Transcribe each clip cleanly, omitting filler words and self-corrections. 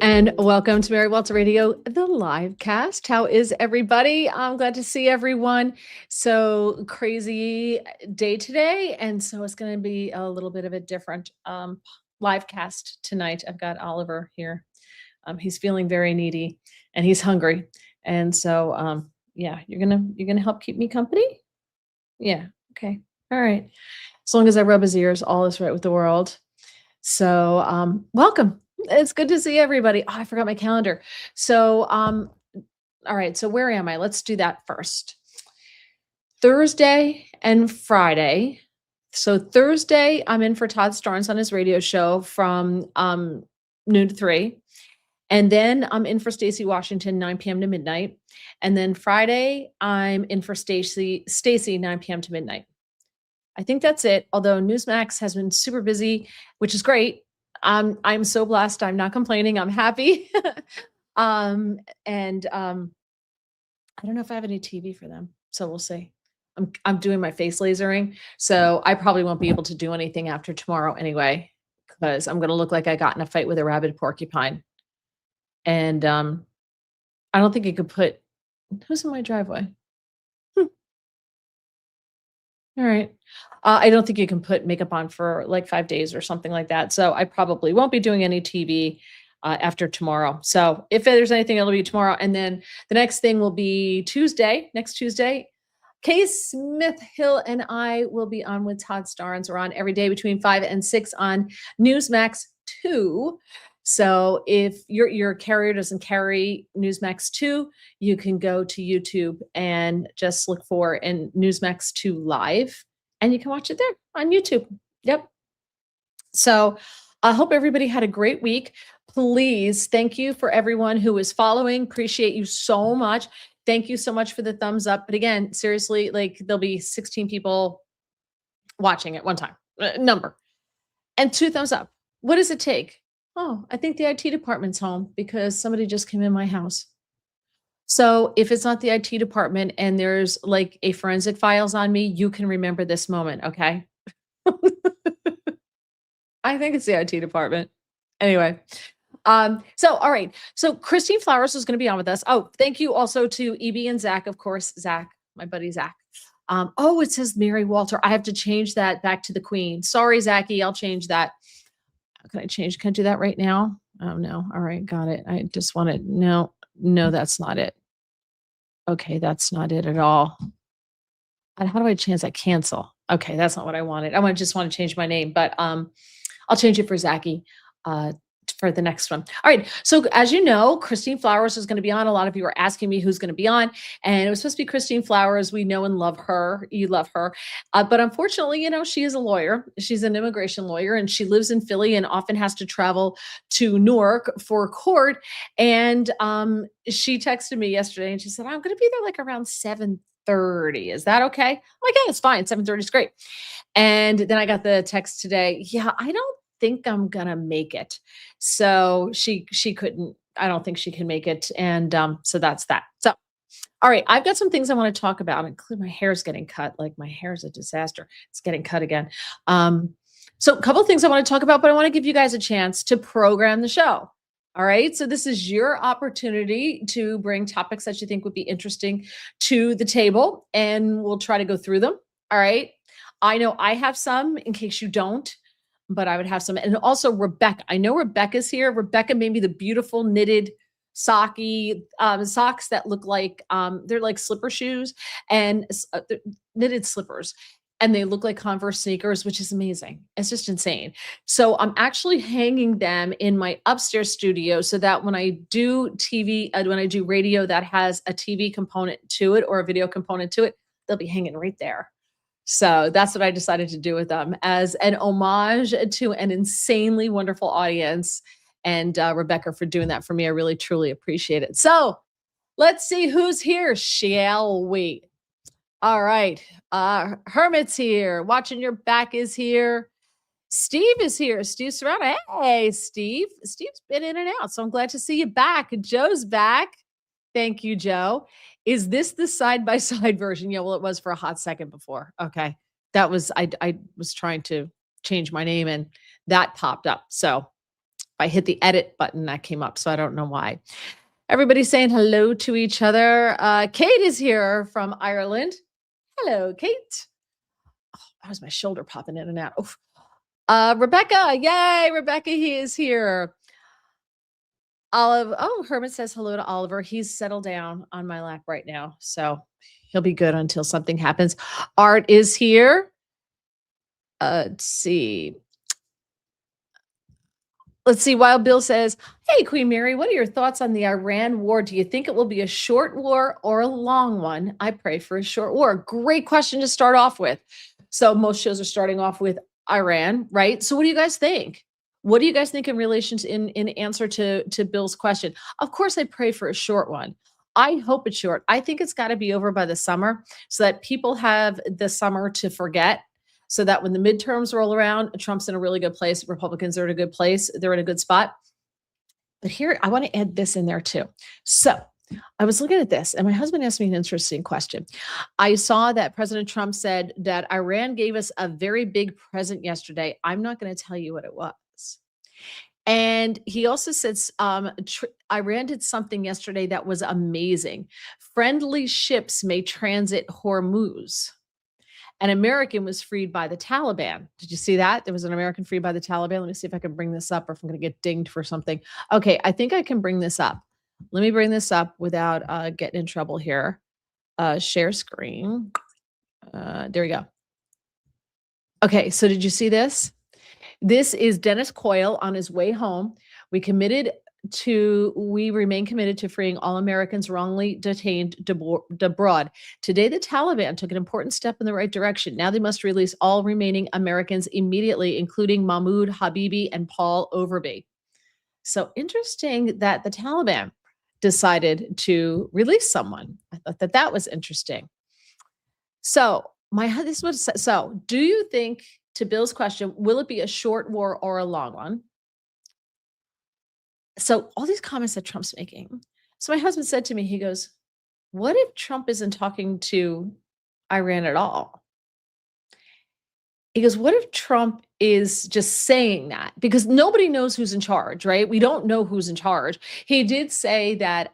And welcome to Mary Walter Radio, the live cast. How is everybody? I'm glad to see everyone. So crazy day today. And so it's going to be a little bit of a different live cast tonight. I've got Oliver here. He's feeling very needy and he's hungry. And so yeah, you're gonna help keep me company? Yeah. Okay. All right. As long as I rub his ears, all is right with the world. So, welcome. It's good to see everybody. Oh, I forgot my calendar. So, all right. So where am I? Let's do that first. Thursday and Friday. So Thursday, I'm in for Todd Starnes on his radio show from noon to 3. And then I'm in for Stacy Washington, 9 p.m. to midnight. And then Friday, I'm in for Stacy, 9 p.m. to midnight. I think that's it. Although Newsmax has been super busy, which is great. I'm so blessed. I'm not complaining. I'm happy. And I don't know if I have any TV for them, so we'll see. I'm doing my face lasering, so I probably won't be able to do anything after tomorrow anyway, because I'm gonna look like I got in a fight with a rabid porcupine. And I don't think you could put who's in my driveway. All right. I don't think you can put makeup on for like 5 days or something like that. So I probably won't be doing any TV after tomorrow. So if there's anything, it'll be tomorrow. And then the next thing will be next Tuesday. Case Smith Hill and I will be on with Todd Starnes. We're on every day between 5 and 6 on Newsmax 2. So if your carrier doesn't carry Newsmax 2, you can go to YouTube and just look for Newsmax 2 live, and you can watch it there on YouTube. Yep. So I hope everybody had a great week. Please, thank you for everyone who is following. Appreciate you so much. Thank you so much for the thumbs up. But again, seriously, like there'll be 16 people watching at one time, number, and 2 thumbs up. What does it take? Oh, I think the IT department's home because somebody just came in my house. So if it's not the IT department and there's like a forensic files on me, you can remember this moment, okay? I think it's the IT department. Anyway, so all right. So Christine Flowers is going to be on with us. Oh, thank you also to EB and Zach, of course, Zach, my buddy Zach. Oh, it says Mary Walter. I have to change that back to the Queen. Sorry, Zachy, I'll change that. Can I do that right now? Oh no. All right, got it. I just want to no, that's not it. Okay, that's not it at all. And how do I change that? Cancel. Okay, that's not what I wanted. Just want to change my name, but I'll change it for Zachy for the next one. All right. So as you know, Christine Flowers is going to be on. A lot of you are asking me who's going to be on, and it was supposed to be Christine Flowers. We know and love her. You love her. But unfortunately, she is a lawyer. She's an immigration lawyer, and she lives in Philly and often has to travel to Newark for court. And she texted me yesterday and she said, I'm going to be there like around 7:30. Is that okay? I'm like, yeah, it's fine. 7:30 is great. And then I got the text today. Yeah, I don't think I'm gonna make it. So she couldn't, I don't think she can make it. And so that's that. So all right, I've got some things I want to talk about, including my hair's getting cut. Like my hair is a disaster. It's getting cut again. So a couple of things I want to talk about, but I want to give you guys a chance to program the show. All right. So this is your opportunity to bring topics that you think would be interesting to the table, and we'll try to go through them. All right. I know I have some in case you don't, but I would have some. And also Rebecca. I know Rebecca's here. Rebecca made me the beautiful knitted socky socks that look like they're like slipper shoes and knitted slippers. And they look like Converse sneakers, which is amazing. It's just insane. So I'm actually hanging them in my upstairs studio so that when I do TV, when I do radio that has a TV component to it or a video component to it, they'll be hanging right there. So that's what I decided to do with them as an homage to an insanely wonderful audience. And Rebecca for doing that for me. I really, truly appreciate it. So let's see who's here, shall we? All right. Hermit's here. Watching Your Back is here. Steve is here. Steve Serrano. Hey, Steve. Steve's been in and out, so I'm glad to see you back. Joe's back. Thank you, Joe. Is this the side-by-side version? Yeah, well, it was for a hot second before. Okay. That was, I was trying to change my name and that popped up. So, I hit the edit button, that came up, so I don't know why. Everybody's saying hello to each other. Kate is here from Ireland. Hello, Kate. Oh, that was my shoulder popping in and out. Oof. Rebecca, yay, Rebecca, he is here. Olive, oh, Herman says hello to Oliver. He's settled down on my lap right now, so he'll be good until something happens. Art is here. Let's see. Wild Bill says, hey, Queen Mary, what are your thoughts on the Iran war? Do you think it will be a short war or a long one? I pray for a short war. Great question to start off with. So most shows are starting off with Iran, right? So what do you guys think? What do you guys think in relation to, in answer to Bill's question? Of course, I pray for a short one. I hope it's short. I think it's got to be over by the summer so that people have the summer to forget, so that when the midterms roll around, Trump's in a really good place. Republicans are in a good place. They're in a good spot. But here, I want to add this in there too. So I was looking at this and my husband asked me an interesting question. I saw that President Trump said that Iran gave us a very big present yesterday. I'm not going to tell you what it was. And he also said Iran did something yesterday that was amazing. Friendly ships may transit Hormuz. An American was freed by the Taliban. Did you see that? There was an American freed by the Taliban. Let me see if I can bring this up or if I'm going to get dinged for something. Okay, I think I can bring this up. Let me bring this up without getting in trouble here. Share screen. There we go. Okay, so did you see this? This is Dennis Coyle on his way home. We remain committed to freeing all Americans wrongly detained abroad. Today, the Taliban took an important step in the right direction. Now they must release all remaining Americans immediately, including Mahmoud Habibi and Paul Overby. So interesting that the Taliban decided to release someone. I thought that was interesting. So do you think, to Bill's question, will it be a short war or a long one? So all these comments that Trump's making. So my husband said to me, he goes, what if Trump isn't talking to Iran at all? He goes, what if Trump is just saying that? Because nobody knows who's in charge, right? We don't know who's in charge. He did say that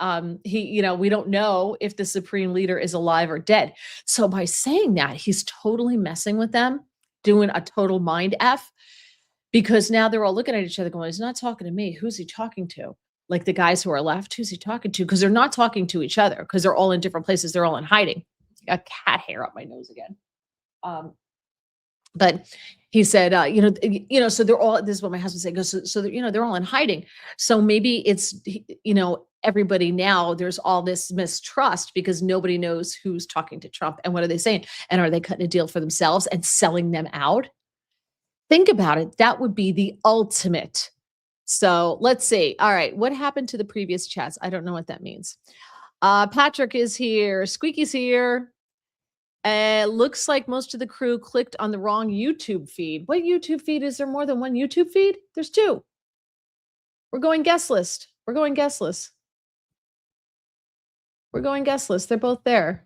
we don't know if the supreme leader is alive or dead. So by saying that, he's totally messing with them, doing a total mind F. Because now they're all looking at each other going, he's not talking to me. Who's he talking to? Like the guys who are left, who's he talking to? Because they're not talking to each other because they're all in different places. They're all in hiding. Got cat hair up my nose again. But he said, so they're all, this is what my husband said, so they're all in hiding. So maybe it's, everybody now, there's all this mistrust because nobody knows who's talking to Trump and what are they saying? And are they cutting a deal for themselves and selling them out? Think about it. That would be the ultimate. So let's see. All right. What happened to the previous chats? I don't know what that means. Patrick is here. Squeaky's here. Looks like most of the crew clicked on the wrong YouTube feed. What YouTube feed? Is there more than one YouTube feed? There's two. We're going Guestless. We're going Guestless. They're both there.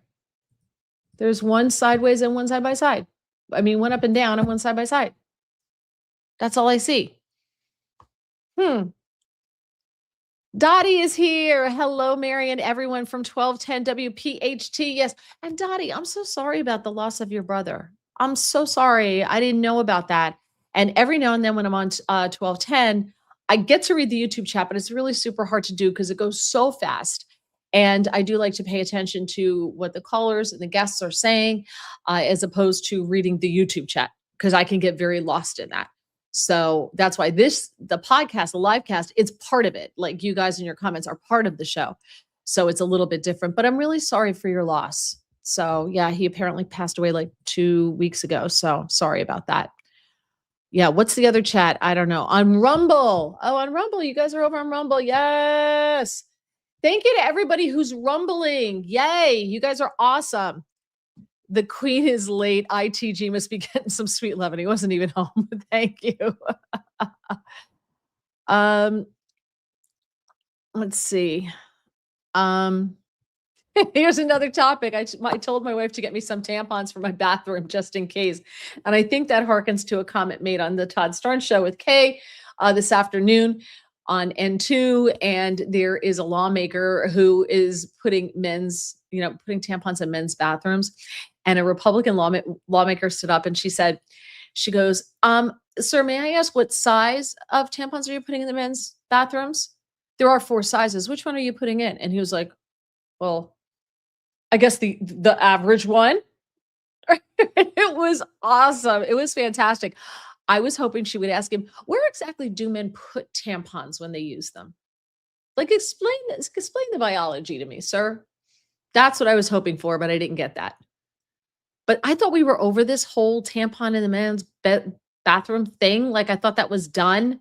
There's one sideways and one side by side. I mean, one up and down and one side by side. That's all I see. Dottie is here. Hello, Mary and everyone from 1210 WPHT. Yes. And Dottie, I'm so sorry about the loss of your brother. I'm so sorry. I didn't know about that. And every now and then when I'm on 1210, I get to read the YouTube chat, but it's really super hard to do because it goes so fast. And I do like to pay attention to what the callers and the guests are saying, as opposed to reading the YouTube chat, because I can get very lost in that. So that's why the podcast, the live cast, it's part of it. Like you guys in your comments are part of the show. So it's a little bit different, but I'm really sorry for your loss. So yeah, he apparently passed away like 2 weeks ago. So sorry about that. Yeah. What's the other chat? I don't know. On Rumble. Oh, on Rumble. You guys are over on Rumble. Yes. Thank you to everybody who's rumbling. Yay. You guys are awesome. The queen is late. ITG must be getting some sweet loving. He wasn't even home. Thank you. Let's see. Here's another topic. I told my wife to get me some tampons for my bathroom just in case. And I think that harkens to a comment made on the Todd Starnes show with Kay this afternoon. on N2, and there is a lawmaker who is putting putting tampons in men's bathrooms. And a Republican lawmaker stood up and she goes, sir, may I ask what size of tampons are you putting in the men's bathrooms? There are 4 sizes. Which one are you putting in? And he was like, well, I guess the average one. It was awesome. It was fantastic. I was hoping she would ask him, where exactly do men put tampons when they use them? Like, explain the biology to me, sir. That's what I was hoping for, but I didn't get that. But I thought we were over this whole tampon in the men's bathroom thing. Like, I thought that was done.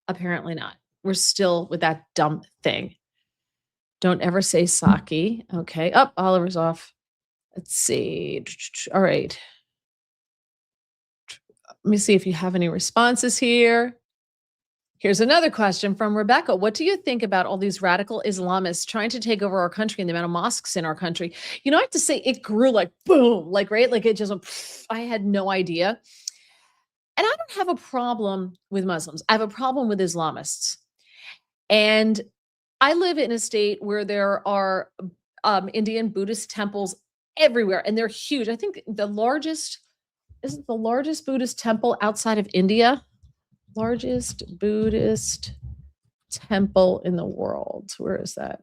Apparently not. We're still with that dumb thing. Don't ever say sake. Okay. Oh, Oliver's off. Let's see. All right. Let me see if you have any responses here. Here's another question from Rebecca. What do you think about all these radical Islamists trying to take over our country and the amount of mosques in our country? I have to say it grew like boom, like, right? Like it just, I had no idea. And I don't have a problem with Muslims. I have a problem with Islamists. And I live in a state where there are Indian Buddhist temples everywhere, and they're huge. I think the largest Buddhist temple outside of India. Largest Buddhist temple in the world. Where is that?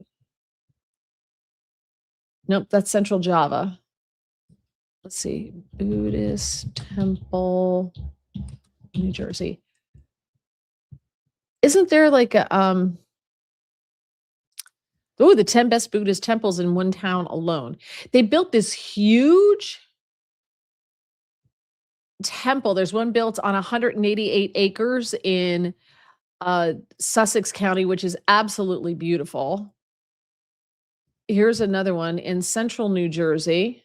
Nope, that's Central Java. Let's see. Buddhist temple, New Jersey. Isn't there like a the 10 best Buddhist temples in one town alone? They built this huge temple. There's one built on 188 acres in Sussex County, which is absolutely beautiful. Here's another one in central New Jersey.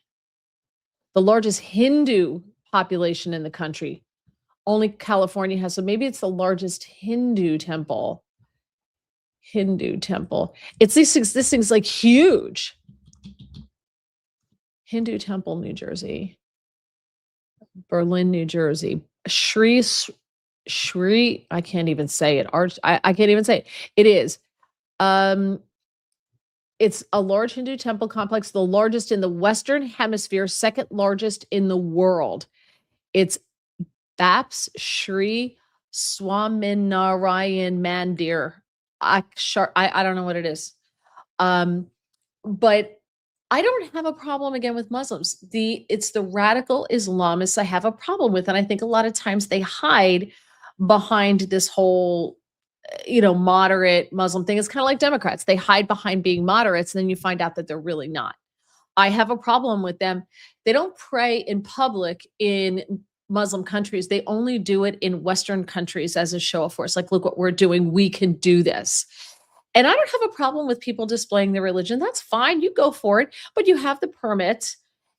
The largest Hindu population in the country. Only California has, so maybe it's the largest Hindu temple. It's this thing's like huge. Hindu temple, New Jersey. Berlin, New Jersey. Shri, I can't even say it. I can't even say it. It is. It's a large Hindu temple complex, the largest in the Western Hemisphere, second largest in the world. It's BAPS Shri Swaminarayan Mandir. I don't know what it is. But I don't have a problem again with Muslims. It's the radical Islamists I have a problem with. And I think a lot of times they hide behind this whole, moderate Muslim thing. It's kind of like Democrats. They hide behind being moderates, and then you find out that they're really not. I have a problem with them. They don't pray in public in Muslim countries. They only do it in Western countries as a show of force. Like, look what we're doing. We can do this. And I don't have a problem with people displaying their religion. That's fine. You go for it, but you have the permit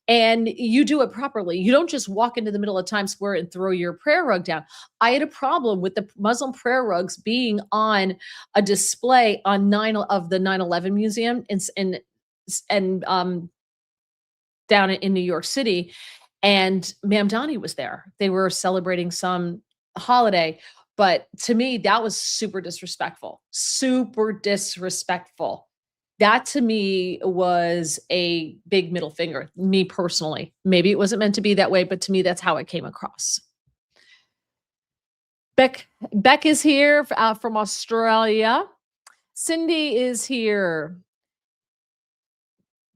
and you do it properly. You don't just walk into the middle of Times Square and throw your prayer rug down. I had a problem with the Muslim prayer rugs being on a display on the 9/11 museum and down in New York City. And Mamdani was there. They were celebrating some holiday. But to me, that was super disrespectful. That to me was a big middle finger, me personally. Maybe it wasn't meant to be that way, but to me, that's how it came across. Beck is here from Australia. Cindy is here.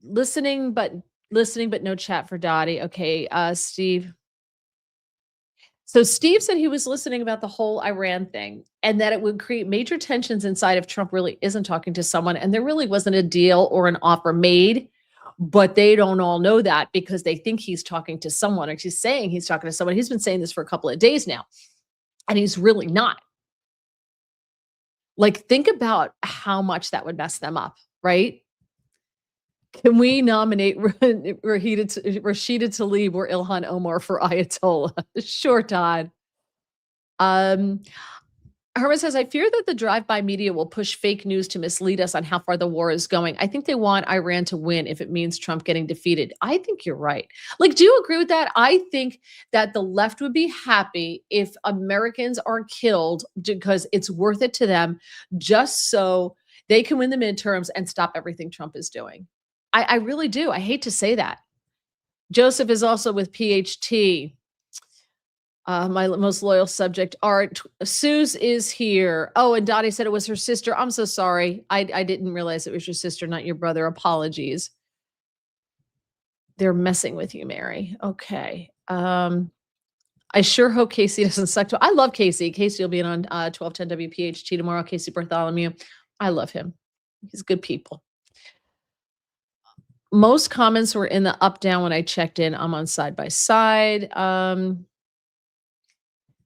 Listening, but no chat for Dottie. Okay, Steve. So Steve said he was listening about the whole Iran thing and that it would create major tensions inside if Trump really isn't talking to someone. And there really wasn't a deal or an offer made, but they don't all know that because they think he's talking to someone, or he's saying he's talking to someone. He's been saying this for a couple of days now, and he's really not. Like, think about how much that would mess them up, right? Can we nominate Rashida Tlaib or Ilhan Omar for Ayatollah? Sure, Todd. Herman says, I fear that the drive-by media will push fake news to mislead us on how far the war is going. I think they want Iran to win if it means Trump getting defeated. I think you're right. Like, do you agree with that? I think that the left would be happy if Americans are killed because it's worth it to them just so they can win the midterms and stop everything Trump is doing. I really do. I hate to say that. Joseph is also with PHT. My most loyal subject, Art. Suze is here. Oh, and Dottie said it was her sister. I'm so sorry. I didn't realize it was your sister, not your brother. Apologies. They're messing with you, Mary. Okay. I sure hope Casey doesn't suck. I love Casey. Casey will be on 1210 WPHT tomorrow. Casey Bartholomew. I love him. He's good people. Most comments were in the up down when I checked in. I'm on side by side.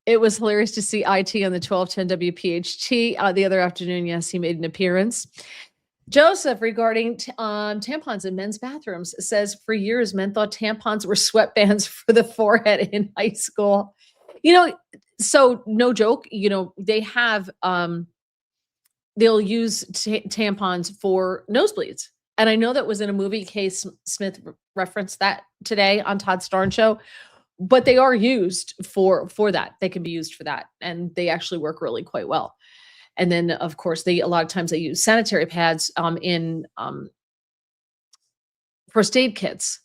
It was hilarious to see IT on the 1210 WPHT the other afternoon. Yes, he made an appearance. Joseph, regarding tampons in men's bathrooms, says for years men thought tampons were sweatbands for the forehead in high school. So no joke, they have, they'll use tampons for nosebleeds. And I know that was in a movie. Case Smith referenced that today on Todd Starn show. But they are used for that. They can be used for that, and they actually work really quite well. And then, of course, a lot of times they use sanitary pads in first aid kits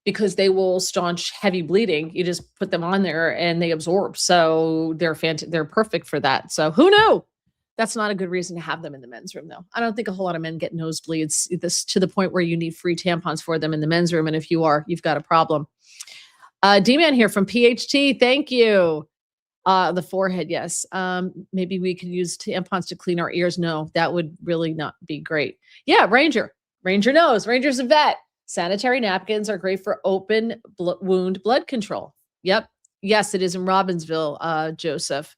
because they will staunch heavy bleeding. You just put them on there and they absorb. So they're perfect for that. So who knew? That's not a good reason to have them in the men's room, though. I don't think a whole lot of men get nosebleeds this to the point where you need free tampons for them in the men's room. And if you are, you've got a problem. D-Man here from PHT. Thank you. The forehead. Yes. Maybe we could use tampons to clean our ears. No, that would really not be great. Yeah. Ranger knows. Ranger's a vet. Sanitary napkins are great for open wound blood control. Yep. Yes, it is in Robbinsville, Joseph.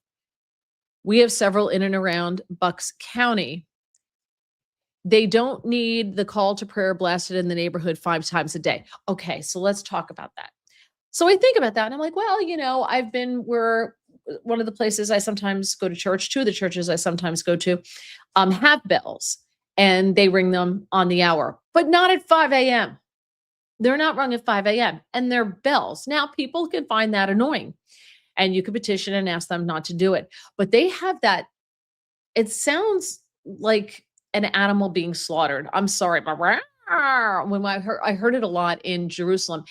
We have several in and around Bucks County. They don't need the call to prayer blasted in the neighborhood 5 times a day. Okay. So let's talk about that. So I think about that and I'm like, well, we're one of the places I sometimes go to church, 2 of the churches I sometimes go to, have bells and they ring them on the hour, but not at 5 a.m. They're not rung at 5 a.m. and they're bells. Now people can find that annoying and you could petition and ask them not to do it, but they have that. It sounds like an animal being slaughtered. I'm sorry, but when I heard it a lot in Jerusalem.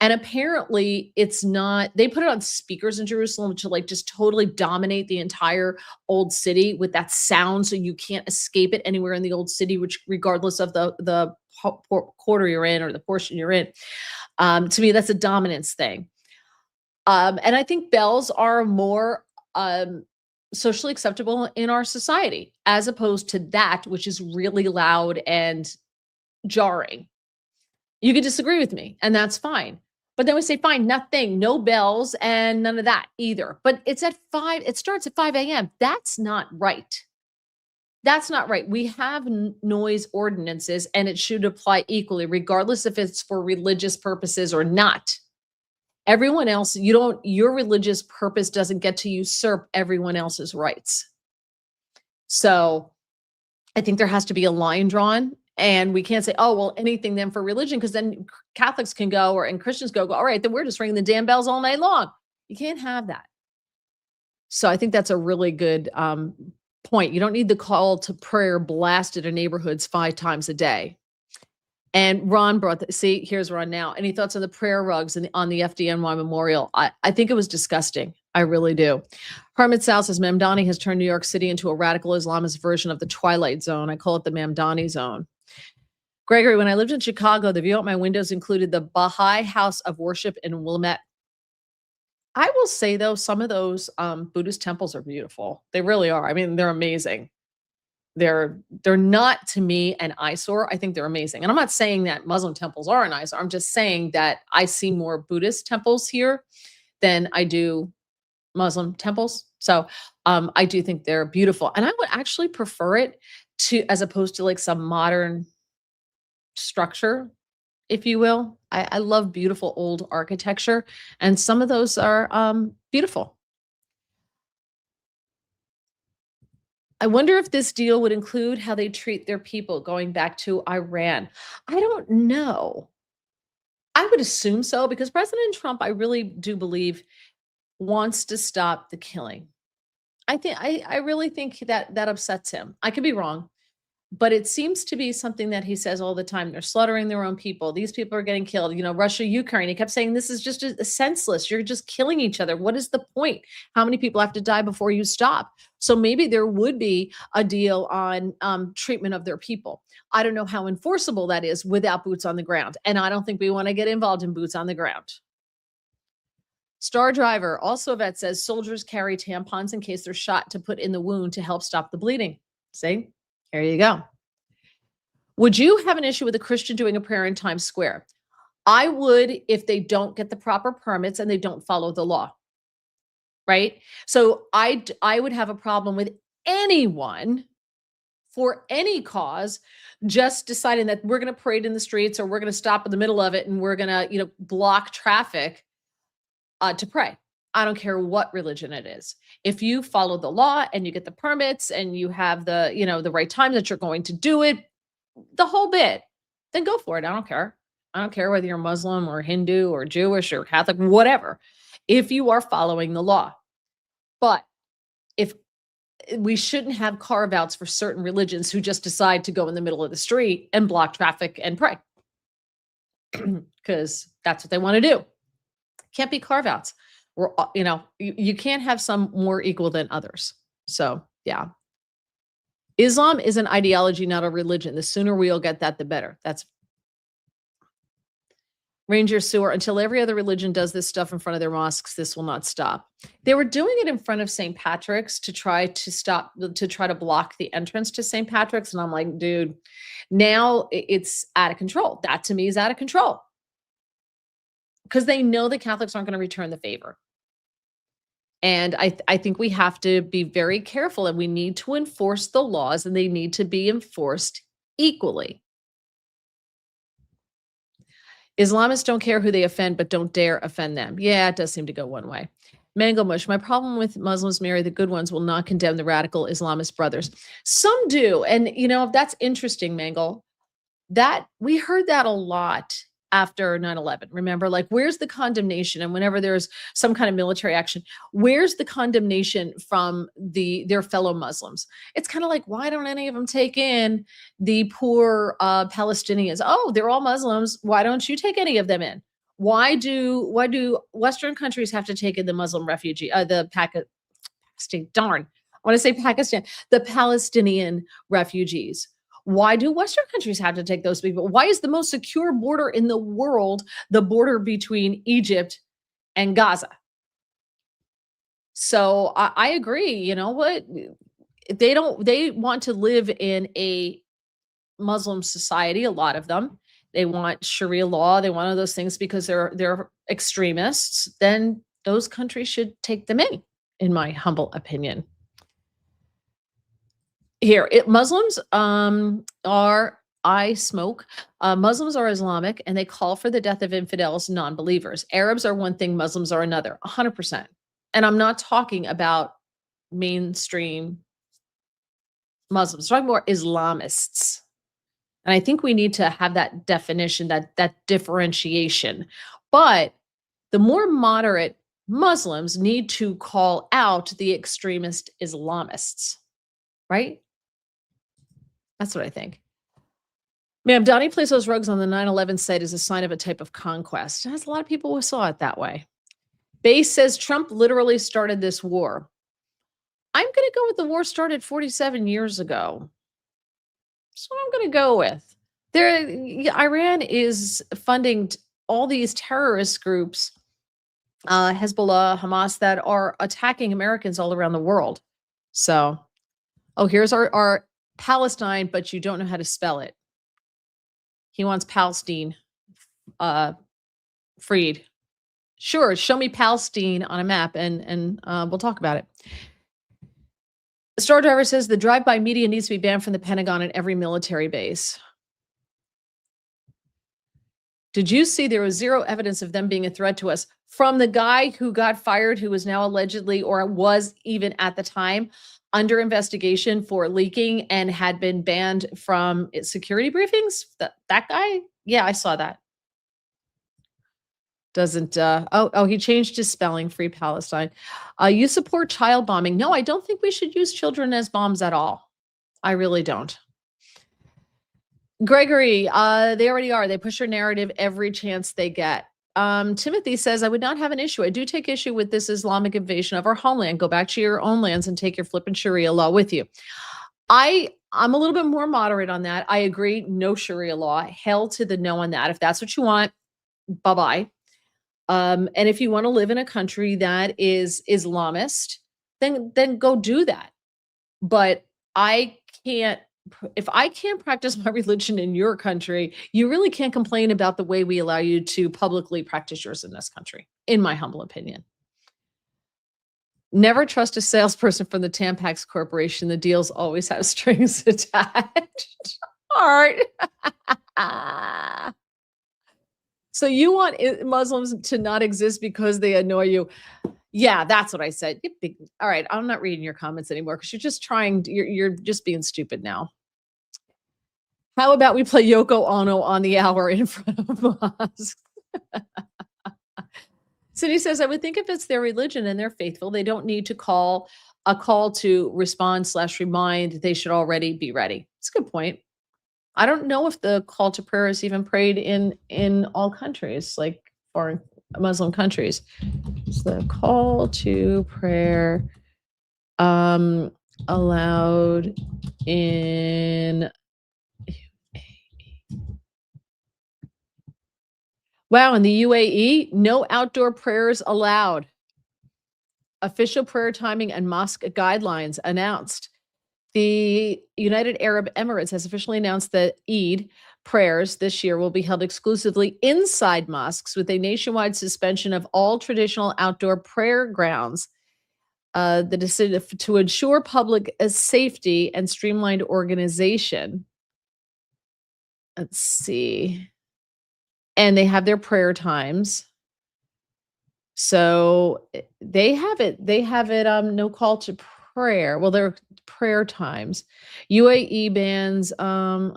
And apparently it's not, they put it on speakers in Jerusalem to like just totally dominate the entire old city with that sound. So you can't escape it anywhere in the old city, which regardless of the quarter you're in or the portion you're in. To me, that's a dominance thing. And I think bells are more socially acceptable in our society as opposed to that, which is really loud and jarring. You could disagree with me, and that's fine. But then we say, fine, nothing, no bells, and none of that either. But it's at 5, it starts at 5 a.m. That's not right. That's not right. We have noise ordinances, and it should apply equally, regardless if it's for religious purposes or not. Everyone else, your religious purpose doesn't get to usurp everyone else's rights. So I think there has to be a line drawn. And we can't say, oh, well, anything then for religion, because then Catholics can go and Christians go, all right, then we're just ringing the damn bells all night long. You can't have that. So I think that's a really good point. You don't need the call to prayer blasted in neighborhoods 5 times a day. And Ron here's Ron now. Any thoughts on the prayer rugs on the FDNY Memorial? I think it was disgusting. I really do. Harmit Sal says Mamdani has turned New York City into a radical Islamist version of the Twilight Zone. I call it the Mamdani Zone. Gregory, when I lived in Chicago, the view out my windows included the Baha'i House of Worship in Wilmette. I will say, though, some of those Buddhist temples are beautiful. They really are. I mean, they're amazing. They're not, to me, an eyesore. I think they're amazing. And I'm not saying that Muslim temples are an eyesore. I'm just saying that I see more Buddhist temples here than I do Muslim temples. So I do think they're beautiful. And I would actually prefer it as opposed to like some modern structure, if you will. I love beautiful old architecture, and some of those are beautiful. I wonder if this deal would include how they treat their people going back to Iran. I don't know. I would assume so because President Trump, I really do believe, wants to stop the killing. I really think that that upsets him. I could be wrong, but it seems to be something that he says all the time. They're slaughtering their own people. These people are getting killed. Russia, Ukraine. He kept saying this is just senseless. You're just killing each other. What is the point? How many people have to die before you stop? So maybe there would be a deal on treatment of their people. I don't know how enforceable that is without boots on the ground. And I don't think we want to get involved in boots on the ground. Star Driver, also a vet, says soldiers carry tampons in case they're shot to put in the wound to help stop the bleeding. See, here you go. Would you have an issue with a Christian doing a prayer in Times Square? I would if they don't get the proper permits and they don't follow the law. Right? So I would have a problem with anyone for any cause just deciding that we're going to parade in the streets or we're going to stop in the middle of it and we're going to, block traffic to pray. I don't care what religion it is. If you follow the law and you get the permits and you have the right time that you're going to do it, the whole bit, then go for it. I don't care. I don't care whether you're Muslim or Hindu or Jewish or Catholic, whatever, if you are following the law. But if we shouldn't have carve outs for certain religions who just decide to go in the middle of the street and block traffic and pray because that's what they want to do. Can't be carve outs. You can't have some more equal than others. So, yeah. Islam is an ideology, not a religion. The sooner we'll get that, the better. That's Ranger Sewer. Until every other religion does this stuff in front of their mosques, this will not stop. They were doing it in front of St. Patrick's to try to block the entrance to St. Patrick's. And I'm like, dude, now it's out of control. That to me is out of control. Because they know the Catholics aren't going to return the favor. And I think we have to be very careful and we need to enforce the laws and they need to be enforced equally. Islamists don't care who they offend, but don't dare offend them. Yeah, it does seem to go one way. Mango Mush, my problem with Muslims marry the good ones will not condemn the radical Islamist brothers. Some do. And, that's interesting, Mango. That we heard that a lot after 9/11. Remember, like, where's the condemnation? And whenever there's some kind of military action, where's the condemnation from their fellow Muslims? It's kind of like, why don't any of them take in the poor Palestinians? Oh, they're all Muslims. Why don't you take any of them in? Why do Western countries have to take in the Muslim refugee, Pakistan? Darn, I want to say Pakistan, the Palestinian refugees. Why do Western countries have to take those people? Why is the most secure border in the world the border between Egypt and Gaza? So I agree. You know what? They want to live in a Muslim society, a lot of them. They want Sharia law. They want all those things because they're extremists. Then those countries should take them in my humble opinion. Here, Muslims I smoke. Muslims are Islamic and they call for the death of infidels, non-believers. Arabs are one thing, Muslims are another, 100%. And I'm not talking about mainstream Muslims, I'm talking more Islamists. And I think we need to have that definition, that differentiation. But the more moderate Muslims need to call out the extremist Islamists, right? That's what I think. Ma'am, Donnie placed those rugs on the 9/11 site as a sign of a type of conquest. There's a lot of people who saw it that way. Base says Trump literally started this war. I'm going to go with the war started 47 years ago. That's what I'm going to go with. Iran is funding all these terrorist groups, Hezbollah, Hamas, that are attacking Americans all around the world. So, here's our Palestine, but you don't know how to spell it. He wants Palestine freed. Sure, show me Palestine on a map and we'll talk about it. The Star Driver says the drive-by media needs to be banned from the Pentagon and every military base. Did you see there was zero evidence of them being a threat to us from the guy who got fired, who was now allegedly, or was even at the time, under investigation for leaking and had been banned from security briefings? That guy? Yeah, I saw that. Doesn't he changed his spelling, Free Palestine. You support child bombing. No, I don't think we should use children as bombs at all. I really don't. Gregory, they already are. They push your narrative every chance they get. Timothy says, I would not have an issue. I do take issue with this Islamic invasion of our homeland. Go back to your own lands and take your flippin' Sharia law with you. I'm a little bit more moderate on that. I agree. No Sharia law. Hell to the no on that. If that's what you want, bye-bye. And if you want to live in a country that is Islamist, then go do that. But if I can't practice my religion in your country, you really can't complain about the way we allow you to publicly practice yours in this country, in my humble opinion. Never trust a salesperson from the Tampax Corporation. The deals always have strings attached. All right. So you want Muslims to not exist because they annoy you. Yeah, that's what I said. All right, I'm not reading your comments anymore because you're just being stupid now. How about we play Yoko Ono on the hour in front of mosques? Cindy says, I would think if it's their religion and they're faithful, they don't need to call a call to respond/remind. They should already be ready. It's a good point. I don't know if the call to prayer is even prayed in all countries, like foreign Muslim countries. Is the call to prayer allowed in Wow, in the UAE, no outdoor prayers allowed. Official prayer timing and mosque guidelines announced. The United Arab Emirates has officially announced that Eid prayers this year will be held exclusively inside mosques with a nationwide suspension of all traditional outdoor prayer grounds. The decision to ensure public safety and streamlined organization. Let's see. And they have their prayer times. So they have it no call to prayer. Well, their prayer times. UAE bans call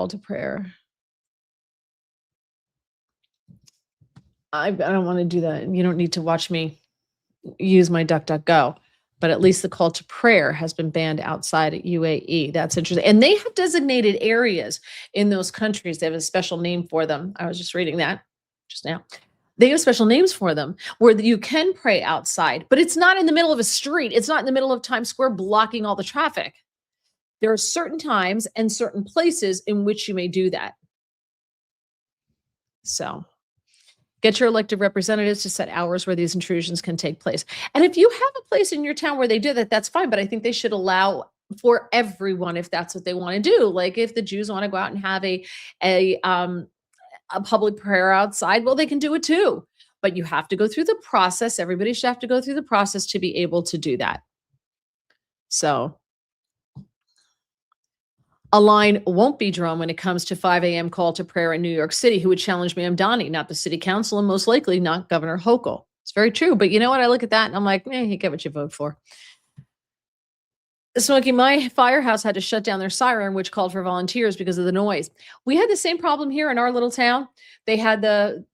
to prayer. I don't want to do that. You don't need to watch me use my DuckDuckGo. But at least the call to prayer has been banned outside at UAE. That's interesting. And they have designated areas in those countries. They have a special name for them. I was just reading that just now. They have special names for them where you can pray outside, but it's not in the middle of a street. It's not in the middle of Times Square blocking all the traffic. There are certain times and certain places in which you may do that. So get your elected representatives to set hours where these intrusions can take place. And if you have a place in your town where they do that, that's fine. But I think they should allow for everyone if that's what they want to do. Like if the Jews want to go out and have a public prayer outside, well, they can do it too. But you have to go through the process. Everybody should have to go through the process to be able to do that. So a line won't be drawn when it comes to 5 a.m. call to prayer in New York City. Who would challenge Mamdani, not the city council, and most likely not Governor Hochul. It's very true. But you know what? I look at that and I'm like, you get what you vote for. Smokey, my firehouse had to shut down their siren, which called for volunteers because of the noise. We had the same problem here in our little town. They had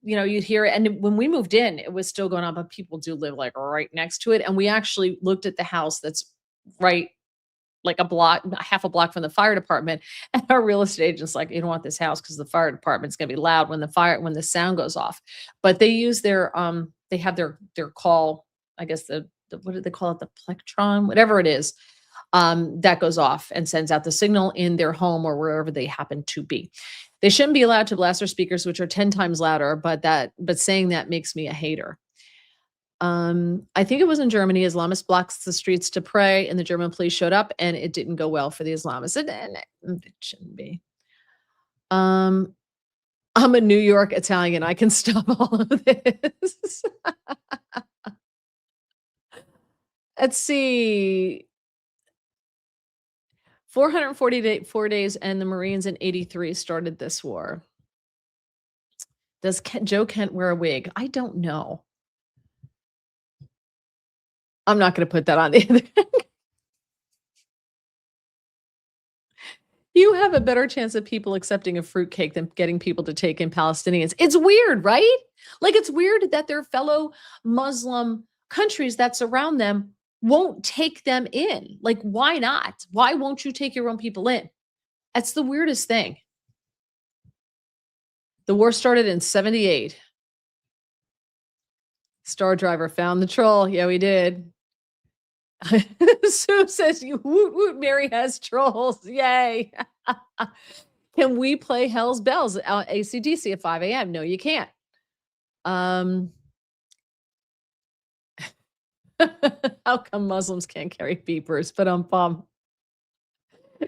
you'd hear it. And when we moved in, it was still going on, but people do live like right next to it. And we actually looked at the house that's right like half a block from the fire department. And our real estate agent's like, you don't want this house because the fire department's going to be loud when the sound goes off. But they use their, they have their call, I guess what do they call it? The plectron, whatever it is. That goes off and sends out the signal in their home or wherever they happen to be. They shouldn't be allowed to blast their speakers, which are 10 times louder, but saying that makes me a hater. I think it was in Germany, Islamists blocked the streets to pray and the German police showed up and it didn't go well for the Islamists. It shouldn't be. I'm a New York Italian. I can stop all of this. Let's see. 4 days, and the Marines in 83 started this war. Does Joe Kent wear a wig? I don't know. I'm not going to put that on the other. You have a better chance of people accepting a fruitcake than getting people to take in Palestinians. It's weird, right? Like, it's weird that their fellow Muslim countries that surround them won't take them in. Like, why not? Why won't you take your own people in? That's the weirdest thing. The war started in 78. Star Driver found the troll. Yeah, we did. Sue says, "You woot woot, Mary has trolls. Yay." Can we play Hell's Bells AC/DC at 5 a.m.? No, you can't. How come Muslims can't carry beepers? But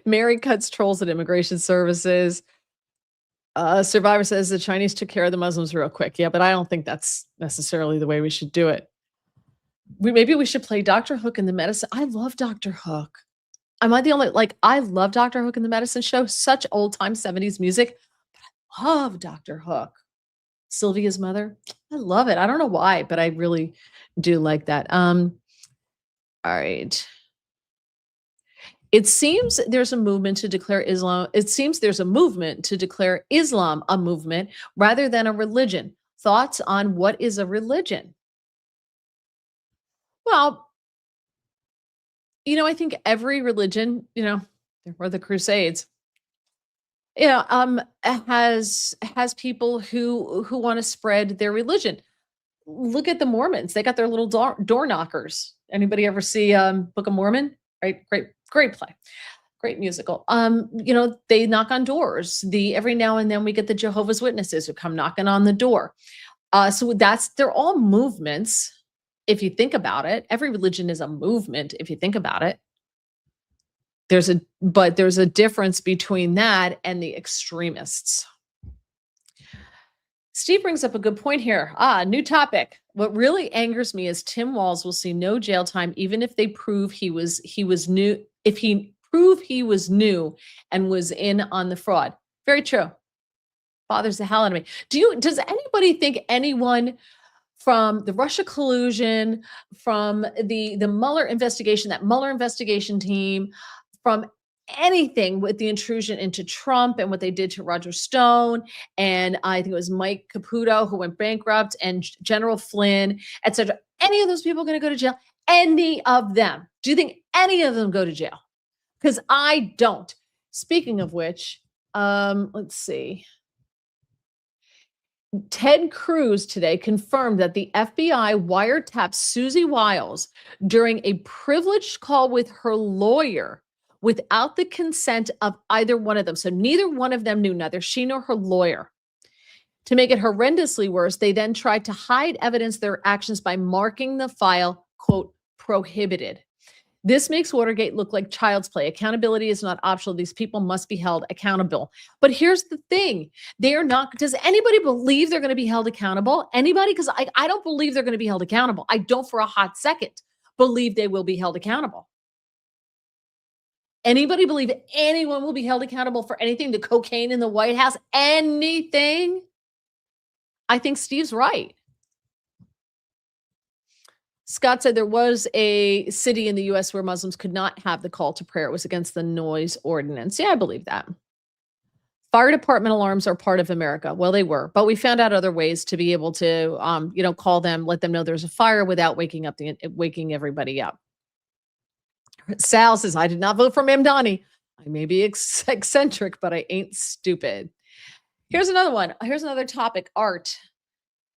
Mary cuts trolls at immigration services. Survivor says the Chinese took care of the Muslims real quick. Yeah, but I don't think that's necessarily the way we should do it. Maybe we should play Dr. Hook in the medicine. I love Dr. Hook. Am I the only I love Dr. Hook in the medicine show, such old time 70s music. But I love Dr. Hook. Sylvia's mother. I love it. I don't know why, but I really do like that. All right. It seems there's a movement to declare Islam. It seems there's a movement to declare Islam a movement rather than a religion. Thoughts on what is a religion? Well, I think every religion, there were the Crusades, yeah, has people who want to spread their religion. Look at the Mormons; they got their little door knockers. Anybody ever see Book of Mormon? Right, great play, great musical. They knock on doors. Every now and then we get the Jehovah's Witnesses who come knocking on the door. So they're all movements. If you think about it, every religion is a movement. If you think about it, there's a difference between that and the extremists. Steve brings up a good point here. New topic. What really angers me is Tim Walz will see no jail time, even if they prove he was new. If he prove he was new and was in on the fraud. Very true. Bothers the hell out of me. Does anybody think anyone from the Russia collusion, from the Mueller investigation, that Mueller investigation team, from anything with the intrusion into Trump and what they did to Roger Stone, and I think it was Mike Caputo who went bankrupt, and General Flynn, etc. Any of those people going to go to jail? Any of them? Do you think any of them go to jail? Because I don't. Speaking of which, let's see. Ted Cruz today confirmed that the FBI wiretapped Susie Wiles during a privileged call with her lawyer without the consent of either one of them. So neither one of them knew, neither she nor her lawyer. To make it horrendously worse, they then tried to hide evidence of their actions by marking the file, quote, prohibited. This makes Watergate look like child's play. Accountability is not optional. These people must be held accountable. But here's the thing. They're not. Does anybody believe they're going to be held accountable? Anybody? Because I don't believe they're going to be held accountable. I don't for a hot second believe they will be held accountable. Anybody believe anyone will be held accountable for anything? The cocaine in the White House? Anything? I think Steve's right. Scott said there was a city in the U.S. where Muslims could not have the call to prayer. It was against the noise ordinance. Yeah, I believe that. Fire department alarms are part of America. Well, they were, but we found out other ways to be able to, call them, let them know there's a fire without waking everybody up. Sal says, I did not vote for Mamdani. I may be eccentric, but I ain't stupid. Here's another one. Here's another topic. Art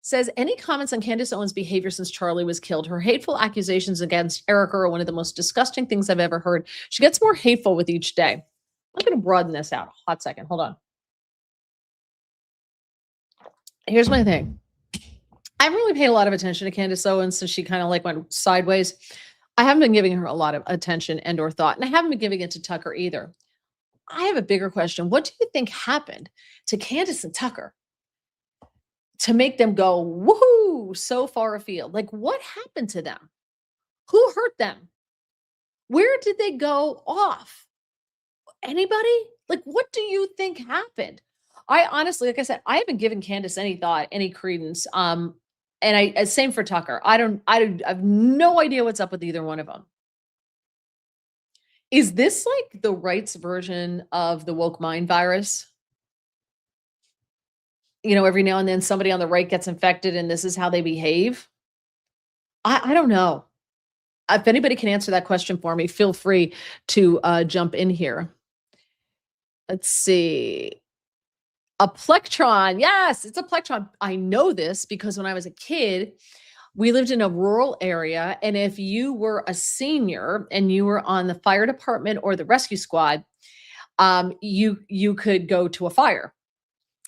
says, any comments on Candace Owens' behavior since Charlie was killed? Her hateful accusations against Erica are one of the most disgusting things I've ever heard. She gets more hateful with each day. I'm going to broaden this out. Hot second. Hold on. Here's my thing. I haven't really paid a lot of attention to Candace Owens since she kind of went sideways. I haven't been giving her a lot of attention and or thought, and I haven't been giving it to Tucker either. I have a bigger question. What do you think happened to Candace and Tucker to make them go, woohoo, so far afield? What happened to them? Who hurt them? Where did they go off? Anybody? Like, what do you think happened? I honestly, like I said, I haven't given Candace any thought, any credence. And same for Tucker. I have no idea what's up with either one of them. Is this like the right's version of the woke mind virus? Every now and then somebody on the right gets infected and this is how they behave. I don't know. If anybody can answer that question for me, feel free to jump in here. Let's see. A plectron. Yes, it's a plectron. I know this because when I was a kid, we lived in a rural area. And if you were a senior and you were on the fire department or the rescue squad, you could go to a fire.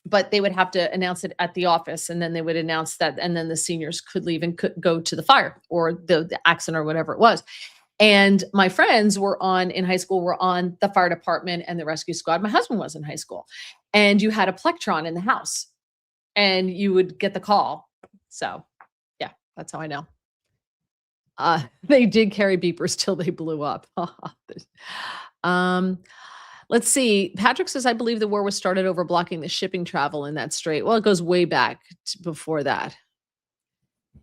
But they would have to announce it at the office, and then they would announce that, and then the seniors could leave and could go to the fire or the accident or whatever it was. And my friends in high school were on the fire department and the rescue squad. My husband was in high school, and you had a plectron in the house, and you would get the call. So, yeah, that's how I know. They did carry beepers till they blew up. um, Let's see. Patrick says, I believe the war was started over blocking the shipping travel in that strait. Well, it goes way back before that.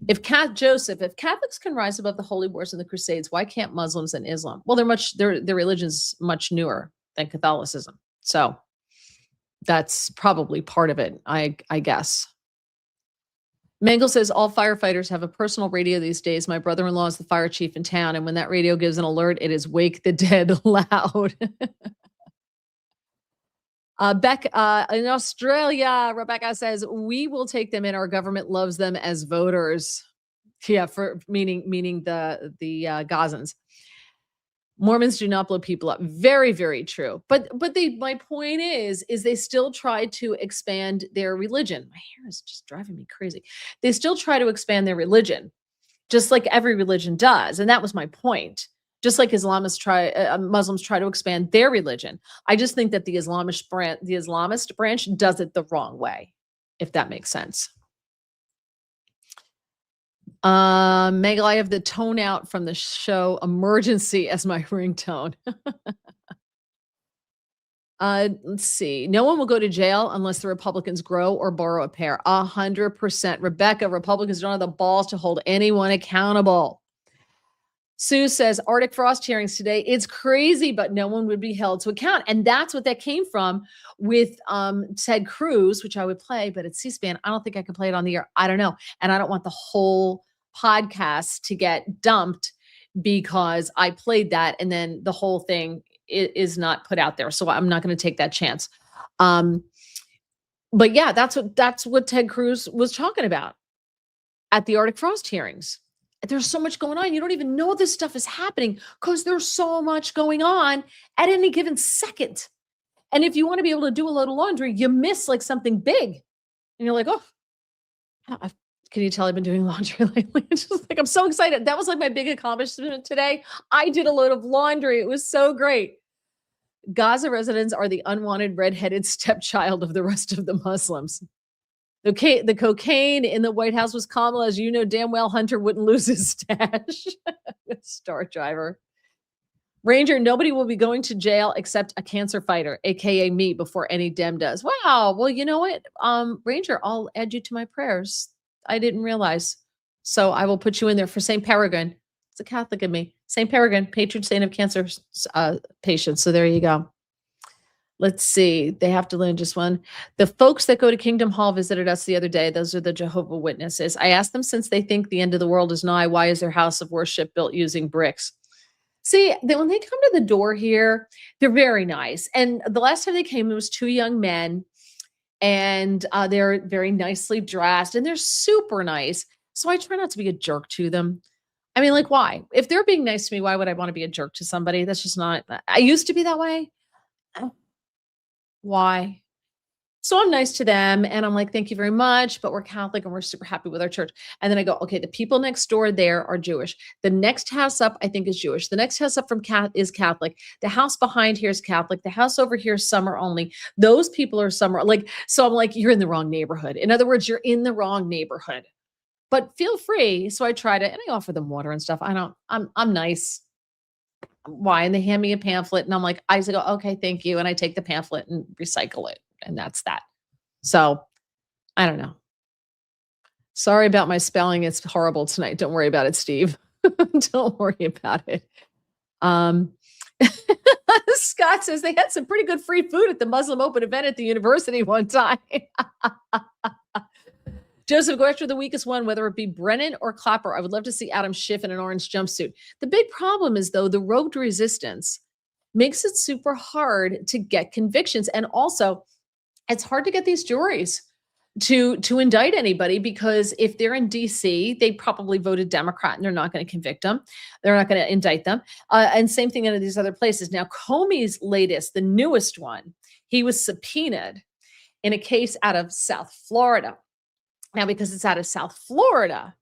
If Catholics can rise above the holy wars and the Crusades, why can't Muslims and Islam? Well, their religion's much newer than Catholicism. So that's probably part of it, I guess. Mangle says all firefighters have a personal radio these days. My brother-in-law is the fire chief in town, and when that radio gives an alert, it is wake the dead loud. Beck in Australia, Rebecca says, we will take them in. Our government loves them as voters. Yeah, for meaning the Gazans. Mormons do not blow people up. Very, very true. But my point is they still try to expand their religion. My hair is just driving me crazy. They still try to expand their religion, just like every religion does. And that was my point. Just like Muslims try to expand their religion. I just think that the Islamist branch does it the wrong way, if that makes sense. Megal, I have the tone out from the show Emergency as my ringtone. Let's see. No one will go to jail unless the Republicans grow or borrow a pair. 100%. Rebecca, Republicans don't have the balls to hold anyone accountable. Sue says, Arctic frost hearings today. It's crazy, but no one would be held to account. And that's what that came from with Ted Cruz, which I would play, but it's C-SPAN. I don't think I can play it on the air. I don't know. And I don't want the whole podcast to get dumped because I played that and then the whole thing is not put out there. So I'm not going to take that chance. But yeah, that's what Ted Cruz was talking about at the Arctic frost hearings. There's so much going on. You don't even know this stuff is happening because there's so much going on at any given second. And if you want to be able to do a load of laundry, you miss like something big. And you're like, oh, can you tell I've been doing laundry lately? It's just like, I'm so excited. That was like my big accomplishment today. I did a load of laundry. It was so great. Gaza residents are the unwanted redheaded stepchild of the rest of the Muslims. The cocaine in the White House was Kamala. As you know damn well, Hunter wouldn't lose his stash. Star driver. Ranger, nobody will be going to jail except a cancer fighter, aka me, before any Dem does. Wow. Well, you know what? Ranger, I'll add you to my prayers. I didn't realize. So I will put you in there for St. Peregrine. It's a Catholic in me. St. Peregrine, patron saint of cancer patients. So there you go. Let's see. They have to learn just one. The folks that go to Kingdom Hall visited us the other day. Those are the Jehovah Witnesses. I asked them, since they think the end of the world is nigh, why is their house of worship built using bricks? See, when they come to the door here, they're very nice. And the last time they came, there was two young men, and they're very nicely dressed, and they're super nice. So I try not to be a jerk to them. I mean, like, why? If they're being nice to me, why would I want to be a jerk to somebody? That's just not. I used to be that way. Why? So I'm nice to them and I'm like, thank you very much, but we're Catholic and we're super happy with our church. And then I go, okay, the people next door there are Jewish. The next house up, I think, is Jewish. The next house up from is Catholic. The house behind here is Catholic. The house over here is summer only. Those people are summer. So I'm like, you're in the wrong neighborhood. In other words, you're in the wrong neighborhood, but feel free. So I try to, and I offer them water and stuff. I'm nice. why? And they hand me a pamphlet and I'm like, I go, okay, thank you. And I take the pamphlet and recycle it. And that's that. So I don't know. Sorry about my spelling. It's horrible tonight. Don't worry about it, Steve. Don't worry about it. Um, Scott says they had some pretty good free food at the Muslim Open event at the university one time. Joseph, go after the weakest one, whether it be Brennan or Clapper. I would love to see Adam Schiff in an orange jumpsuit. The big problem is, though, the rogue resistance makes it super hard to get convictions. And also, it's hard to get these juries to indict anybody, because if they're in DC, they probably voted Democrat and they're not going to convict them. They're not going to indict them. And same thing in these other places. Now, Comey's latest, the newest one, he was subpoenaed in a case out of South Florida. Now, because it's out of South Florida,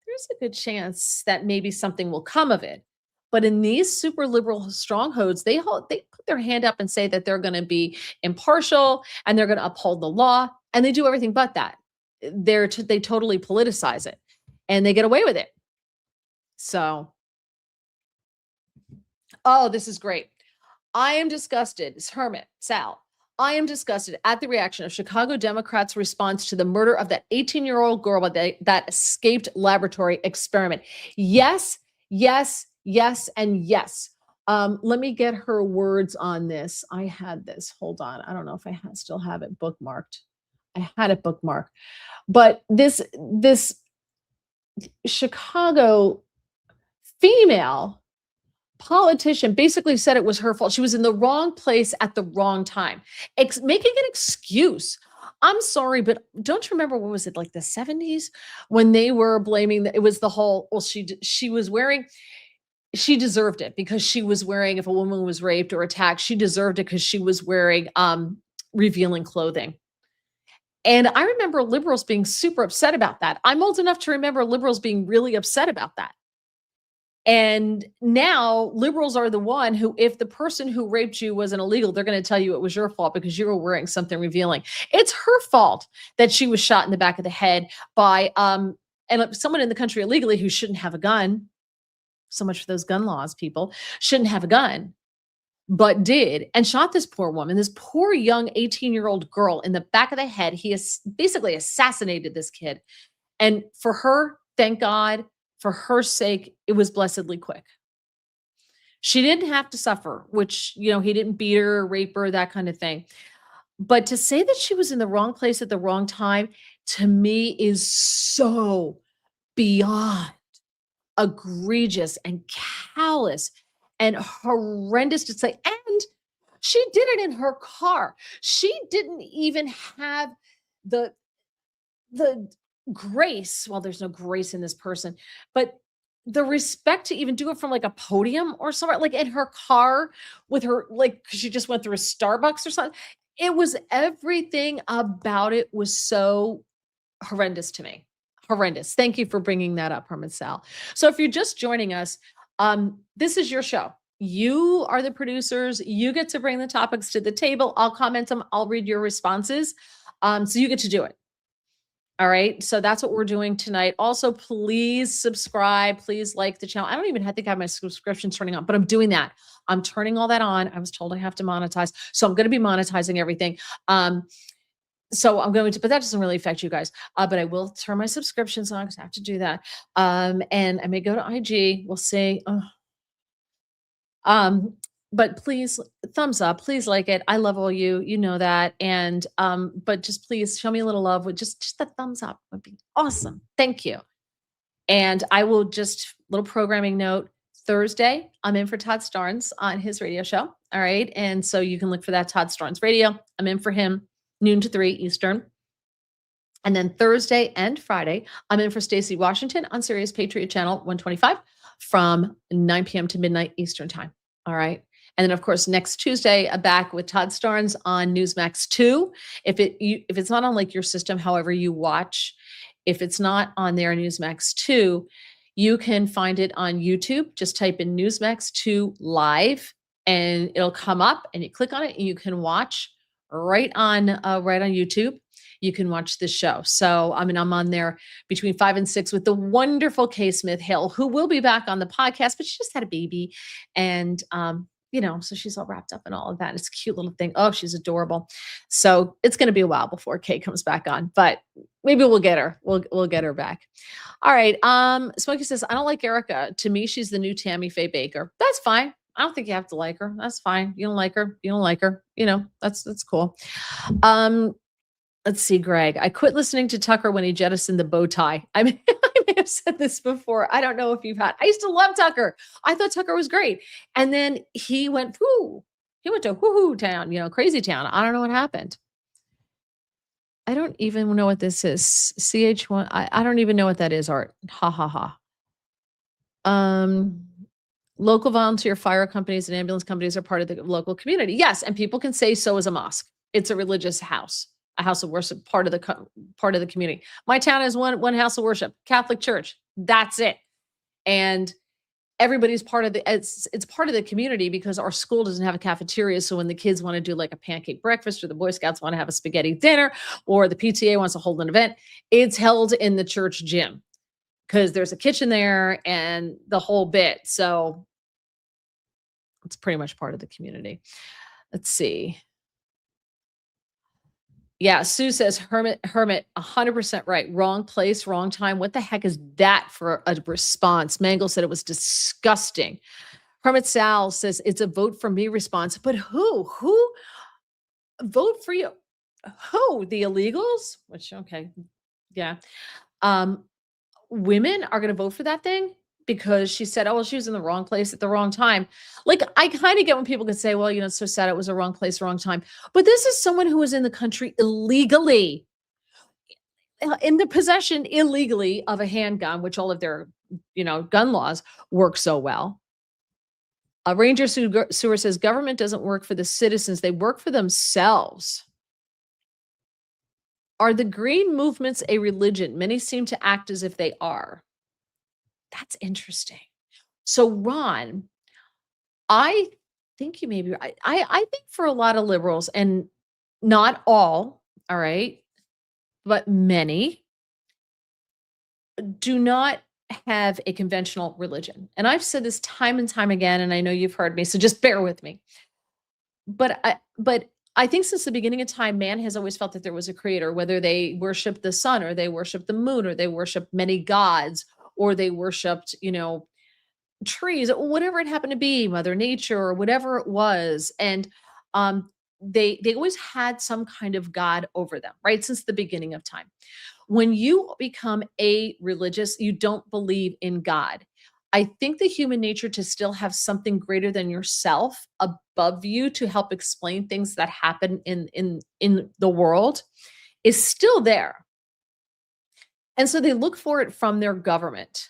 there's a good chance that maybe something will come of it. But in these super liberal strongholds, they put their hand up and say that they're going to be impartial and they're going to uphold the law, and they do everything but that. They totally politicize it, and they get away with it. So, oh, this is great. I am disgusted. It's Hermit, Sal. I am disgusted at the reaction of Chicago Democrats' response to the murder of that 18-year-old girl with that escaped laboratory experiment. Yes, yes, yes, and yes. Let me get her words on this. I had this. Hold on. I don't know if I still have it bookmarked. I had it bookmarked. But this Chicago female politician basically said it was her fault. She was in the wrong place at the wrong time, making an excuse. I'm sorry, but don't you remember, what was it, like the 70s, when they were blaming it was the whole, well, she was wearing, she deserved it because she was wearing, if a woman was raped or attacked, she deserved it because she was wearing revealing clothing. And I remember liberals being super upset about that. I'm old enough to remember liberals being really upset about that. And now liberals are the one who, if the person who raped you was an illegal, they're going to tell you it was your fault because you were wearing something revealing. It's her fault that she was shot in the back of the head by and someone in the country illegally who shouldn't have a gun. So much for those gun laws, people. Shouldn't have a gun, but did, and shot this poor woman, this poor young 18-year-old girl in the back of the head. He has basically assassinated this kid. And for her, thank God, for her sake, it was blessedly quick. She didn't have to suffer, which, he didn't beat her, rape her, that kind of thing. But to say that she was in the wrong place at the wrong time, to me, is so beyond egregious and callous and horrendous to say. And she did it in her car. She didn't even have the grace. Well, there's no grace in this person, but the respect to even do it from like a podium or somewhere, like in her car with her, like, cause she just went through a Starbucks or something. It was, everything about it was so horrendous to me. Horrendous. Thank you for bringing that up, Herman Sal. So if you're just joining us, this is your show. You are the producers. You get to bring the topics to the table. I'll comment them. I'll read your responses. So you get to do it. All right. So that's what we're doing tonight. Also, please subscribe. Please like the channel. I don't even think I have my subscriptions turning on, but I'm doing that. I'm turning all that on. I was told I have to monetize. So I'm going to be monetizing everything. So I'm going to, but that doesn't really affect you guys. But I will turn my subscriptions on because I have to do that. And I may go to IG. We'll see. But please, thumbs up, please like it. I love all you, you know that. And, but just please show me a little love with just the thumbs up would be awesome. Thank you. And I will just, little programming note, Thursday, I'm in for Todd Starnes on his radio show. All right. And so you can look for that, Todd Starnes Radio. I'm in for him, noon to 3 Eastern. And then Thursday and Friday, I'm in for Stacey Washington on Sirius Patriot Channel 125 from 9 p.m. to midnight Eastern time. All right. And then, of course, next Tuesday, I'm back with Todd Starnes on Newsmax 2. If it's not on like your system, however you watch, if it's not on there, Newsmax 2, you can find it on YouTube. Just type in Newsmax 2 live, and it'll come up, and you click on it, and you can watch right on YouTube. you can watch the show. So, I mean, I'm on there between 5 and 6 with the wonderful Kay Smith Hill, who will be back on the podcast, but she just had a baby. And, so she's all wrapped up in all of that. It's a cute little thing. Oh, she's adorable. So it's going to be a while before Kay comes back on, but maybe we'll get her. We'll get her back. All right. Smokey says, I don't like Erica. To me, she's the new Tammy Faye Baker. That's fine. I don't think you have to like her. That's fine. You don't like her. You don't like her. That's cool. Let's see, Greg. I quit listening to Tucker when he jettisoned the bow tie. I mean, I may have said this before. I don't know if I used to love Tucker. I thought Tucker was great. And then he went, whoo. He went to whoo-hoo town, crazy town. I don't know what happened. I don't even know what this is. CH1. I don't even know what that is, Art. Ha ha ha. Local volunteer fire companies and ambulance companies are part of the local community. Yes, and people can say so is a mosque. It's a religious house, a house of worship, part of the community. My town has one house of worship, Catholic Church. That's it. And everybody's part of it's part of the community because our school doesn't have a cafeteria. So when the kids want to do like a pancake breakfast, or the Boy Scouts want to have a spaghetti dinner, or the PTA wants to hold an event, it's held in the church gym because there's a kitchen there and the whole bit. So it's pretty much part of the community. Let's see. Yeah, Sue says hermit, 100% right. Wrong place, wrong time. What the heck is that for a response? Mangle said it was disgusting. Hermit Sal says it's a vote for me response. But who? Who vote for you? Who? The illegals? Which, okay. Yeah. Women are going to vote for that thing because she said, oh, well, she was in the wrong place at the wrong time. Like, I kind of get when people can say, well, it's so sad it was a wrong place, wrong time. But this is someone who was in the country illegally, in the possession illegally of a handgun, which all of their, gun laws work so well. Ranger Sewer says government doesn't work for the citizens. They work for themselves. Are the green movements a religion? Many seem to act as if they are. That's interesting. So, Ron, I think you may be right. I think for a lot of liberals, and not all right, but many do not have a conventional religion. And I've said this time and time again, and I know you've heard me, so just bear with me. But I think since the beginning of time, man has always felt that there was a creator, whether they worship the sun or they worship the moon or they worship many gods or they worshiped, trees, whatever it happened to be, Mother Nature or whatever it was. And they always had some kind of God over them, right? Since the beginning of time. When you become a religious, you don't believe in God. I think the human nature to still have something greater than yourself above you to help explain things that happen in the world is still there. And so they look for it from their government.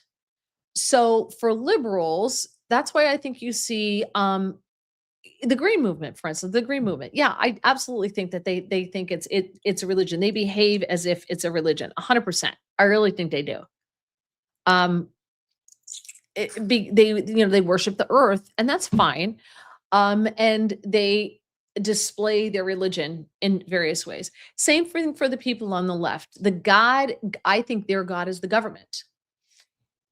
So for liberals, that's why I think you see the Green Movement, for instance, the Green Movement. Yeah, I absolutely think that they think it's a religion. They behave as if it's a religion, 100%. I really think they do. They worship the earth, and that's fine. And they display their religion in various ways. Same thing for the people on the left. I think their God is the government.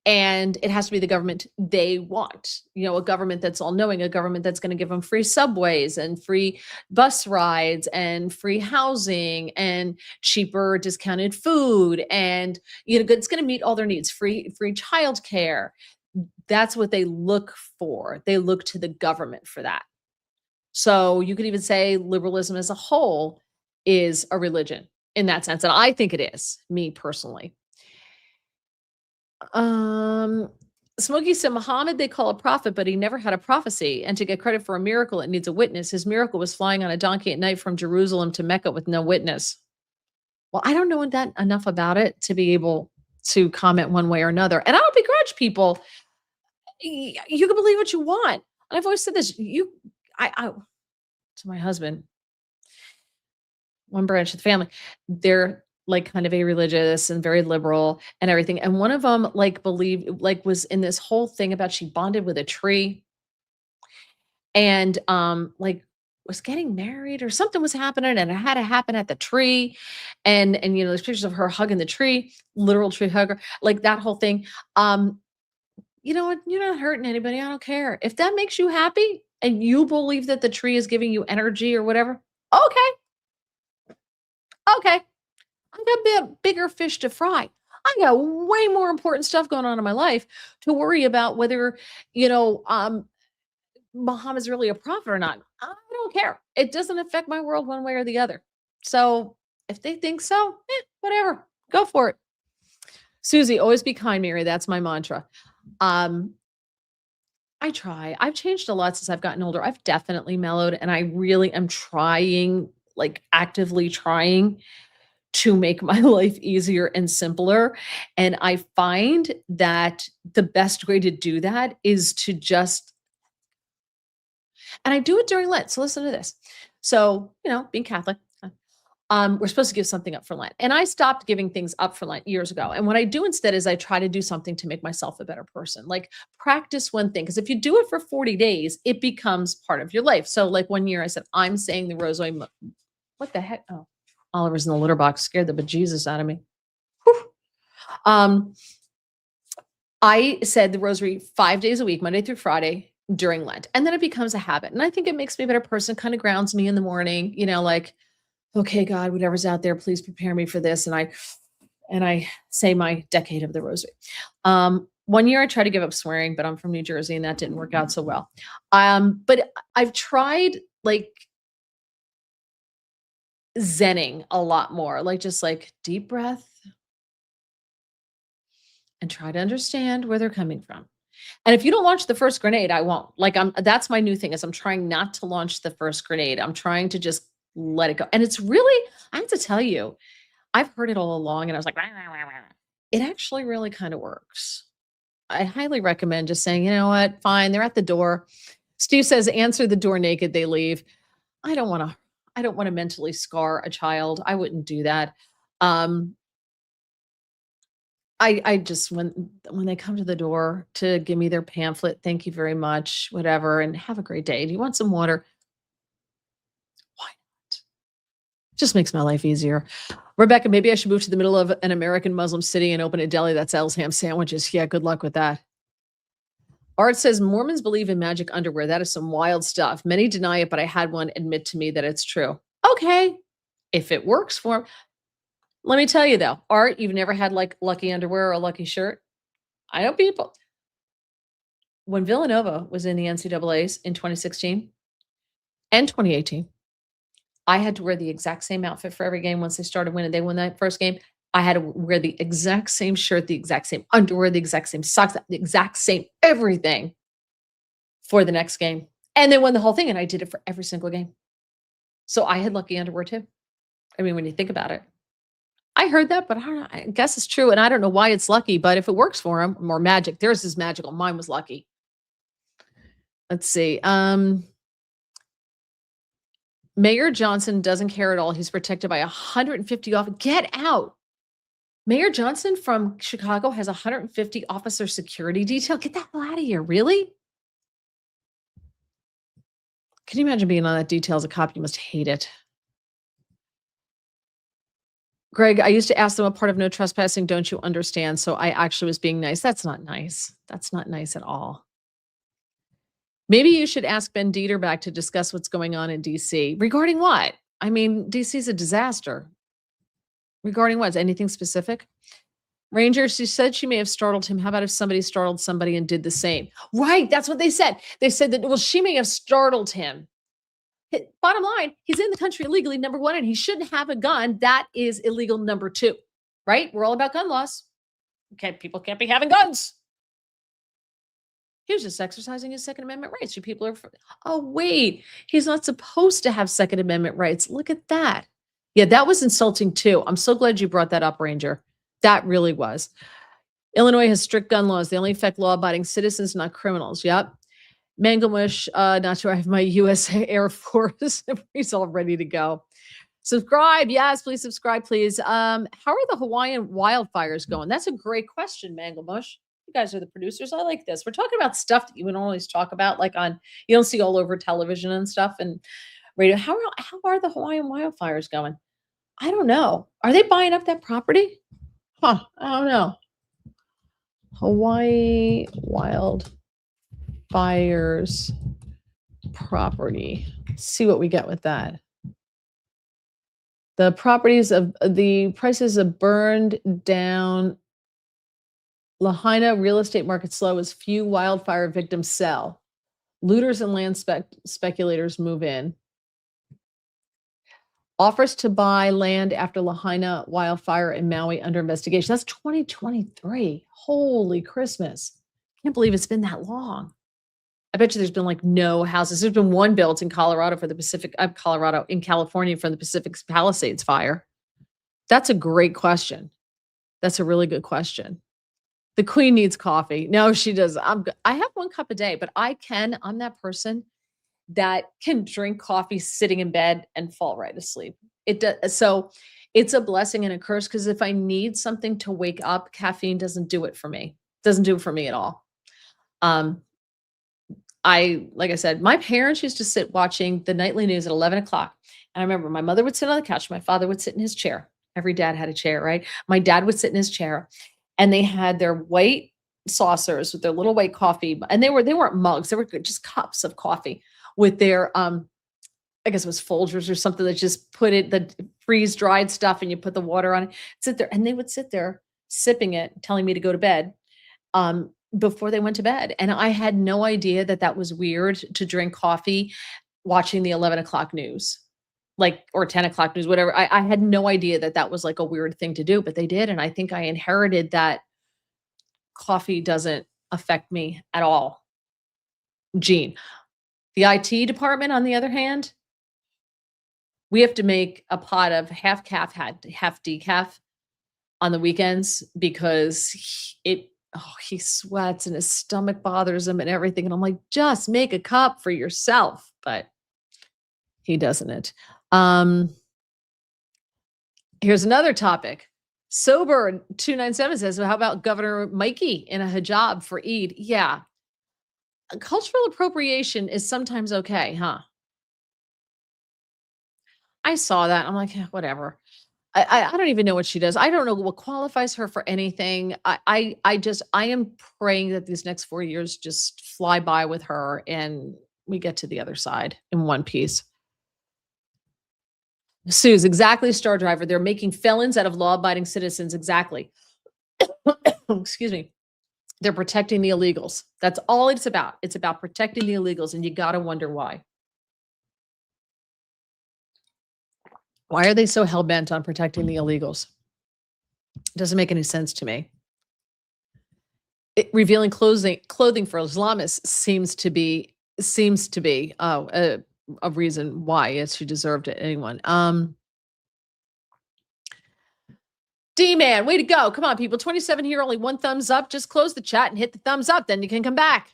And it has to be the government they want, a government that's all knowing, a government that's going to give them free subways and free bus rides and free housing and cheaper discounted food. And, it's going to meet all their needs, free childcare. That's what they look for. They look to the government for that. So you could even say liberalism as a whole is a religion in that sense. And I think it is, me personally. Smokey said Muhammad they call a prophet, but he never had a prophecy. And to get credit for a miracle, it needs a witness. His miracle was flying on a donkey at night from Jerusalem to Mecca with no witness. Well, I don't know enough about it to be able to comment one way or another. And I don't begrudge people. You can believe what you want. And I've always said this. To my husband, one branch of the family, they're like kind of a religious and very liberal and everything. And one of them was in this whole thing about she bonded with a tree. And was getting married or something was happening and it had to happen at the tree. And there's pictures of her hugging the tree, literal tree hugger, like that whole thing. Um, you know what? You're not hurting anybody. I don't care. If that makes you happy and you believe that the tree is giving you energy or whatever, okay, okay. I got bigger fish to fry. I got way more important stuff going on in my life to worry about whether, you know, um, Muhammad's really a prophet or not. I don't care. It doesn't affect my world one way or the other. So if they think so, whatever, go for it. Susie, always be kind, Mary. That's my mantra. Um, I try. I've changed a lot since I've gotten older. I've definitely mellowed, and I really am trying, like actively trying to make my life easier and simpler. And I find that the best way to do that is to just, and I do it during Lent. So listen to this. So, being Catholic, we're supposed to give something up for Lent. And I stopped giving things up for Lent years ago. And what I do instead is I try to do something to make myself a better person. Like practice one thing. Because if you do it for 40 days, it becomes part of your life. So, like one year I said, I'm saying the rosary. What the heck? Oh, Oliver's in the litter box, scared the bejesus out of me. Whew. Um, I said the rosary 5 days a week, Monday through Friday during Lent. And then it becomes a habit. And I think it makes me a better person, kind of grounds me in the morning, like, okay, God, whatever's out there, please prepare me for this. And I say my decade of the rosary. One year I tried to give up swearing, but I'm from New Jersey and that didn't work out so well. But I've tried like zenning a lot more, like just like deep breath and try to understand where they're coming from. And if you don't launch the first grenade, I won't. Like that's my new thing is I'm trying not to launch the first grenade. I'm trying to just let it go. And it's really, I have to tell you, I've heard it all along and I was like, "Rah, rah, rah, rah." It actually really kind of works. I highly recommend just saying, you know what, fine, they're at the door. Steve says, answer the door naked, they leave. I don't want to, I don't want to mentally scar a child. I wouldn't do that. Um, I just when they come to the door to give me their pamphlet, thank you very much, whatever, and have a great day. Do you want some water? Why not? Just makes my life easier. Rebecca, maybe I should move to the middle of an American Muslim city and open a deli that sells ham sandwiches. Yeah, good luck with that. Art says Mormons believe in magic underwear. That is some wild stuff. Many deny it, but I had one admit to me that it's true. Okay, if it works for 'em. Let me tell you though, Art, you've never had like lucky underwear or a lucky shirt. I know people. When Villanova was in the NCAA's in 2016 and 2018, I had to wear the exact same outfit for every game once they started winning. They won that first game. I had to wear the exact same shirt, the exact same underwear, the exact same socks, the exact same everything for the next game. And they won the whole thing. And I did it for every single game. So I had lucky underwear too. I mean, when you think about it, I heard that, but I don't know. I guess it's true. And I don't know why it's lucky, but if it works for them, more magic. Theirs is magical. Mine was lucky. Let's see. Mayor Johnson doesn't care at all. He's protected by 150 off. Get out. Mayor Johnson from Chicago has 150 officer security detail. Get that hell out of here. Really? Can you imagine being on that detail as a cop? You must hate it. Greg, I used to ask them a part of no trespassing. Don't you understand? So I actually was being nice. That's not nice. That's not nice at all. Maybe you should ask Ben Dieter back to discuss what's going on in DC. Regarding what? I mean, DC is a disaster. Regarding what? Anything specific? Ranger, she said she may have startled him. How about if somebody startled somebody and did the same? Right. That's what they said. They said that, well, she may have startled him. Bottom line, he's in the country illegally, number one, and he shouldn't have a gun. That is illegal, number two. Right? We're all about gun laws. Okay, people can't be having guns. He was just exercising his Second Amendment rights. You people are, oh, wait, he's not supposed to have Second Amendment rights. Look at that. Yeah, that was insulting too. I'm so glad you brought that up, Ranger. That really was. Illinois has strict gun laws. They only affect law-abiding citizens, not criminals. Yep. Manglemush, not sure I have my U.S. Air Force. He's all ready to go. Subscribe. Yes, please subscribe, please. How are the Hawaiian wildfires going? That's a great question, Manglemush. You guys are the producers. I like this. We're talking about stuff that you would always talk about, like you don't see all over television and stuff. And radio. How are the Hawaiian wildfires going? I don't know. Are they buying up that property? Huh, I don't know. Hawaii wildfires property. Let's see what we get with that. The prices of burned down Lahaina real estate market slow as few wildfire victims sell. Looters and land speculators move in. Offers to buy land after Lahaina wildfire in Maui under investigation. That's 2023. Holy Christmas. Can't believe it's been that long. I bet you there's been like no houses. There's been one built in Colorado for the in California from the Pacific Palisades fire. That's a great question. That's a really good question. The queen needs coffee. No, she does. I have 1 cup a day, but I'm that person that can drink coffee sitting in bed and fall right asleep. It does. So it's a blessing and a curse because if I need something to wake up, caffeine doesn't do it for me. Doesn't do it for me at all. Like I said, my parents used to sit watching the nightly news at 11 o'clock. And I remember my mother would sit on the couch. My father would sit in his chair. Every dad had a chair, right? My dad would sit in his chair and they had their white saucers with their little white coffee. And they weren't mugs. They were just cups of coffee with their, I guess it was Folgers or something that just put it, the freeze dried stuff and you put the water on it, sit there. And they would sit there sipping it, telling me to go to bed. Before they went to bed. And I had no idea that that was weird to drink coffee watching the 11 o'clock news, or 10 o'clock news, whatever. I had no idea that that was like a weird thing to do, but they did. And I think I inherited that coffee doesn't affect me at all. Gene. The IT department, on the other hand, we have to make a pot of half decaf on the weekends because he sweats and his stomach bothers him and everything. And I'm like, just make a cup for yourself. But he doesn't it. Here's another topic. Sober 297 says, well, how about Governor Mikey in a hijab for Eid? Yeah. Cultural appropriation is sometimes okay, huh? I saw that. I'm like, whatever. I don't even know what she does. I don't know what qualifies her for anything. I am praying that these next 4 years just fly by with her and we get to the other side in one piece. Sue's exactly Star Driver. They're making felons out of law-abiding citizens. Exactly. Excuse me. They're protecting the illegals. That's all it's about. It's about protecting the illegals, and you got to wonder why. Why are they so hell-bent on protecting the illegals? It doesn't make any sense to me. Revealing clothing for Islamists seems to be a reason why she deserved it. Anyone? D-Man, way to go. Come on, people. 27 here, only 1 thumbs up. Just close the chat and hit the thumbs up. Then you can come back.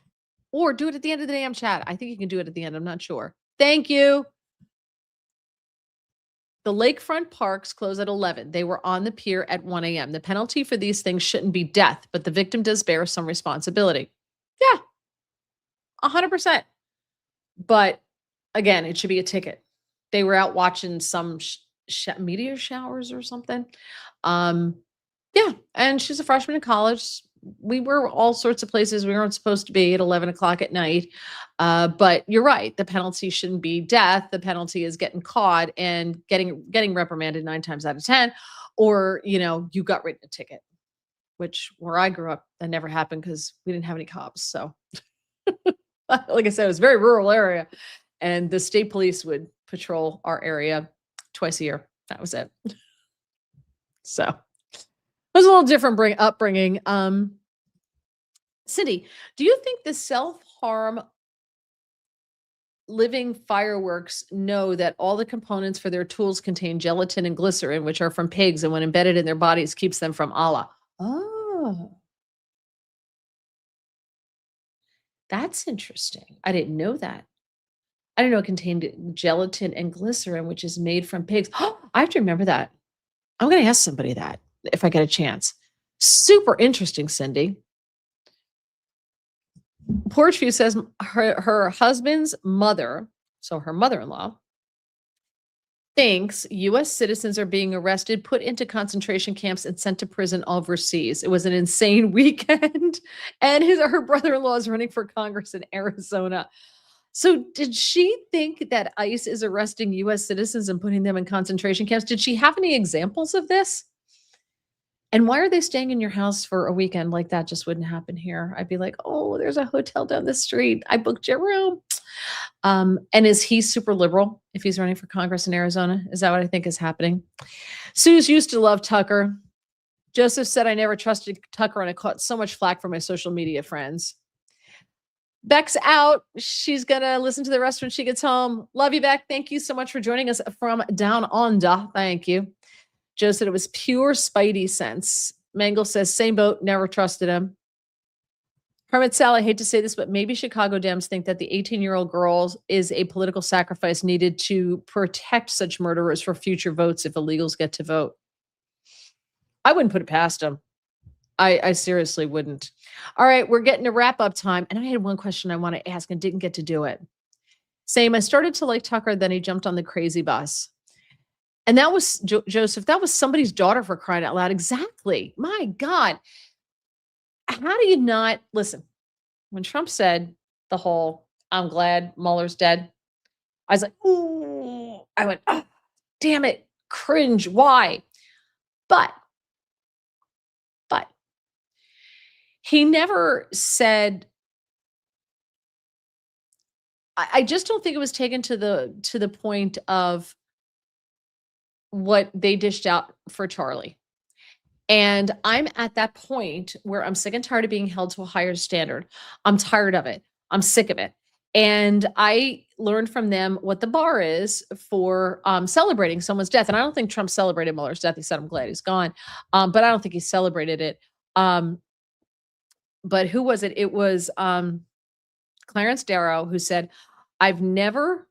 Or do it at the end of the damn chat. I think you can do it at the end. I'm not sure. Thank you. The lakefront parks close at 11. They were on the pier at 1 a.m. The penalty for these things shouldn't be death, but the victim does bear some responsibility. Yeah, 100%. But again, it should be a ticket. They were out watching some meteor showers or something. Yeah, and she's a freshman in college. We were all sorts of places we weren't supposed to be at 11 o'clock at night. But you're right. The penalty shouldn't be death. The penalty is getting caught and getting reprimanded 9 times out of 10, or, you got written a ticket, which where I grew up, that never happened because we didn't have any cops. So like I said, it was a very rural area and the state police would patrol our area twice a year. That was it. So it was a little different upbringing. Cindy, do you think the self-harm living fireworks know that all the components for their tools contain gelatin and glycerin, which are from pigs, and when embedded in their bodies keeps them from Allah? Oh, that's interesting. I didn't know that. I didn't know it contained gelatin and glycerin, which is made from pigs. Oh, I have to remember that. I'm going to ask somebody that if I get a chance. Super interesting, Cindy. Porchview says her husband's mother, so her mother-in-law, thinks US citizens are being arrested, put into concentration camps, and sent to prison overseas. It was an insane weekend. And her brother-in-law is running for Congress in Arizona. So did she think that ICE is arresting US citizens and putting them in concentration camps? Did she have any examples of this? And why are they staying in your house for a weekend? Like that just wouldn't happen here. I'd be like, "Oh, there's a hotel down the street. I booked your room." And is he super liberal if he's running for Congress in Arizona? Is that what I think is happening? Suze used to love Tucker. Joseph said, I never trusted Tucker and I caught so much flack from my social media friends. Beck's out. She's going to listen to the rest when she gets home. Love you, Beck. Thank you so much for joining us from down under. Thank you. Joe said it was pure Spidey sense. Mangle says, same boat, never trusted him. Hermit Sal, I hate to say this, but maybe Chicago Dems think that the 18-year-old girl is a political sacrifice needed to protect such murderers for future votes if illegals get to vote. I wouldn't put it past them. I seriously wouldn't. All right, we're getting to wrap up time. And I had one question I want to ask and didn't get to do it. Same, I started to like Tucker, then he jumped on the crazy bus. And that was, Joseph, that was somebody's daughter for crying out loud. Exactly. My God. How do you not listen? When Trump said the whole, I'm glad Mueller's dead, I was like, ooh, I went, oh, damn it, cringe. Why? But he never said, I just don't think it was taken to the point of what they dished out for Charlie. And I'm at that point where I'm sick and tired of being held to a higher standard. I'm tired of it. I'm sick of it. And I learned from them what the bar is for celebrating someone's death. And I don't think Trump celebrated Mueller's death. He said, I'm glad he's gone. But I don't think he celebrated it. But who was it? It was Clarence Darrow who said, I've never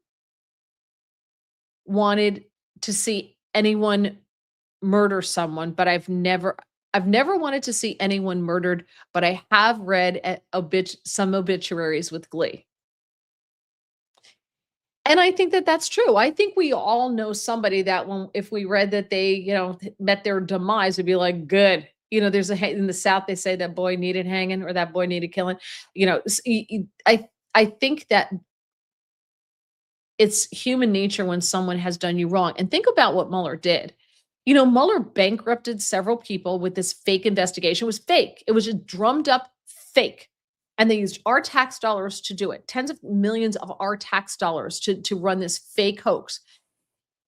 wanted to see anyone murder someone, but I've never wanted to see anyone murdered, but I have read some obituaries with glee. And I think that that's true. I think we all know somebody that if we read that they, met their demise, would be like, good. There's in the South, they say that boy needed hanging or that boy needed killing. I think that it's human nature when someone has done you wrong. And think about what Mueller did. Mueller bankrupted several people with this fake investigation. It was fake. It was just drummed up fake. And they used our tax dollars to do it. Tens of millions of our tax dollars to run this fake hoax.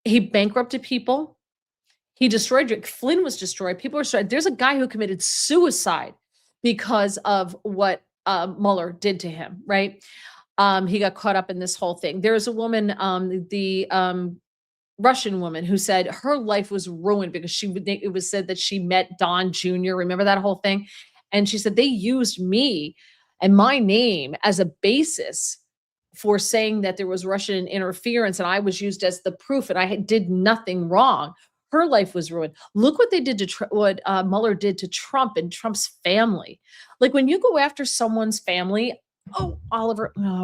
He bankrupted people. He destroyed, Flynn was destroyed. People were destroyed. There's a guy who committed suicide because of what Mueller did to him, right? He got caught up in this whole thing. There's a woman, the Russian woman who said her life was ruined because it was said that she met Don Jr. Remember that whole thing? And she said, they used me and my name as a basis for saying that there was Russian interference and I was used as the proof and I did nothing wrong. Her life was ruined. Look what they did to what Mueller did to Trump and Trump's family. Like when you go after someone's family,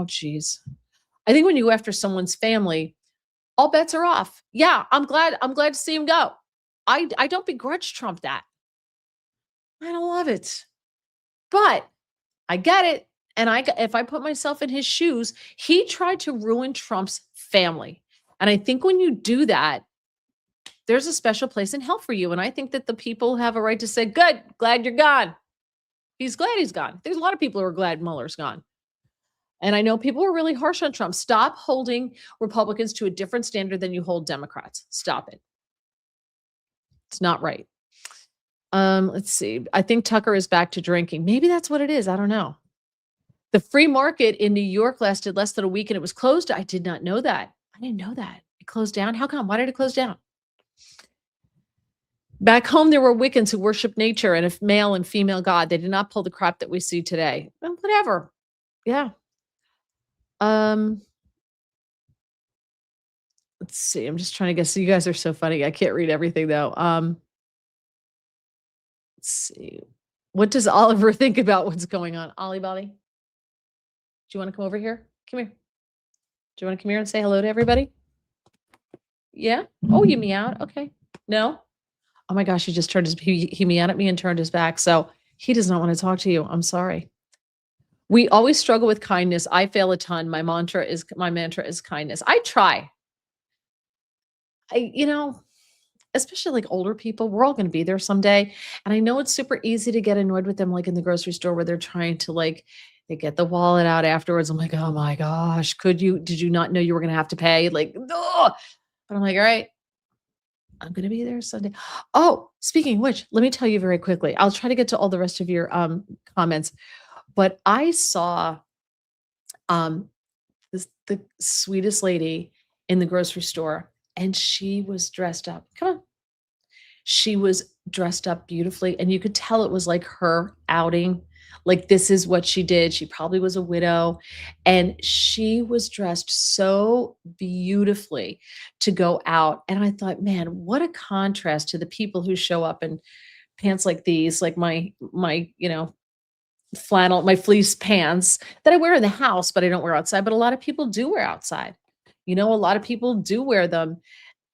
geez. I think when you go after someone's family, all bets are off. Yeah, I'm glad to see him go. I don't begrudge Trump that. I don't love it. But I get it. And if I put myself in his shoes, he tried to ruin Trump's family. And I think when you do that, there's a special place in hell for you. And I think that the people have a right to say, good, glad you're gone. He's glad he's gone. There's a lot of people who are glad Mueller's gone. And I know people are really harsh on Trump. Stop holding Republicans to a different standard than you hold Democrats. Stop it. It's not right. Let's see. I think Tucker is back to drinking. Maybe that's what it is. I don't know. The free market in New York lasted less than a week and it was closed. I did not know that. I didn't know that. It closed down. How come? Why did it close down? Back home, there were Wiccans who worship nature and a male and female god. They did not pull the crap that we see today. Well, whatever. Yeah. Let's see. I'm just trying to guess. You guys are so funny. I can't read everything though. Let's see. What does Oliver think about what's going on? Ollie Bolly, do you want to come over here? Come here. Do you want to come here and say hello to everybody? Yeah? Oh, you meowed? Okay. No? Oh my gosh, he just turned his he meowed at me and turned his back, so he does not wanna talk to you. I'm sorry. We always struggle with kindness. I fail a ton. My mantra is kindness. I try. Especially like older people, we're all gonna be there someday. And I know it's super easy to get annoyed with them, like in the grocery store where they're trying to like they get the wallet out afterwards. I'm like, oh my gosh, did you not know you were gonna have to pay? Like, ugh. But I'm like, all right, I'm gonna be there Sunday. Oh, speaking of which, let me tell you very quickly. I'll try to get to all the rest of your comments. But I saw um the sweetest lady in the grocery store, and she was dressed up. Come on. She was dressed up beautifully, and you could tell it was like her outing. Like, this is what she did. She probably was a widow, and she was dressed so beautifully to go out. And I thought, man, what a contrast to the people who show up in pants like these, like my flannel, my fleece pants that I wear in the house, but I don't wear outside. But a lot of people do wear outside. A lot of people do wear them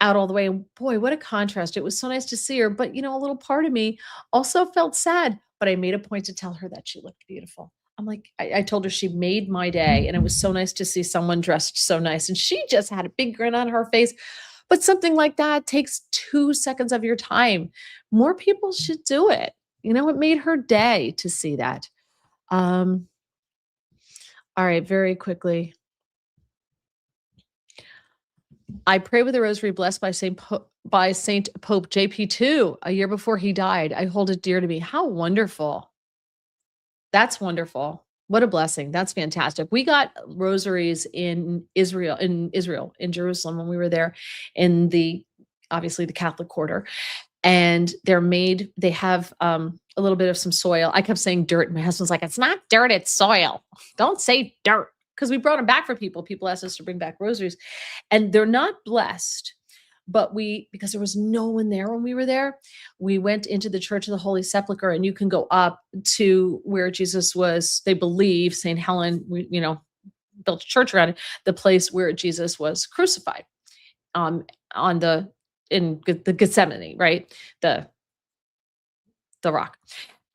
out all the way, and boy, what a contrast. It was so nice to see her, but, a little part of me also felt sad, but I made a point to tell her that she looked beautiful. I'm like I told her she made my day, and it was so nice to see someone dressed so nice, and she just had a big grin on her face, but something like that takes 2 seconds of your time. More people should do it. It made her day to see that. Um, all right, very quickly. I pray with the rosary blessed by Saint Pope JP2 a year before he died. I hold it dear to me. How wonderful. That's wonderful. What a blessing. That's fantastic. We got rosaries in Jerusalem when we were there in the obviously the Catholic quarter. And they have a little bit of some soil. I kept saying dirt. My husband's like, it's not dirt, it's soil. Don't say dirt. Because we brought them back for people. People asked us to bring back rosaries. And they're not blessed, but because there was no one there when we were there, we went into the Church of the Holy Sepulchre, and you can go up to where Jesus was, they believe, St. Helen, built a church around it, the place where Jesus was crucified, um, on the Gethsemane, right? The rock.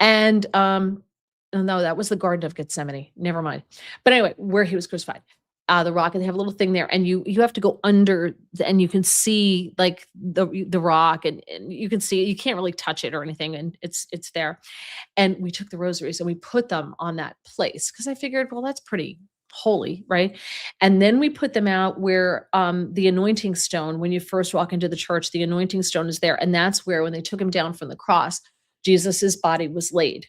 And oh, no, that was the Garden of Gethsemane. Never mind. But anyway, where he was crucified, the rock, and they have a little thing there, and you have to go under, and you can see like the rock, and you can see you can't really touch it or anything, and it's there. And we took the rosaries and we put them on that place because I figured, well, that's pretty holy, right? And then we put them out where the anointing stone, when you first walk into the church, the anointing stone is there, and that's where when they took him down from the cross, Jesus's body was laid.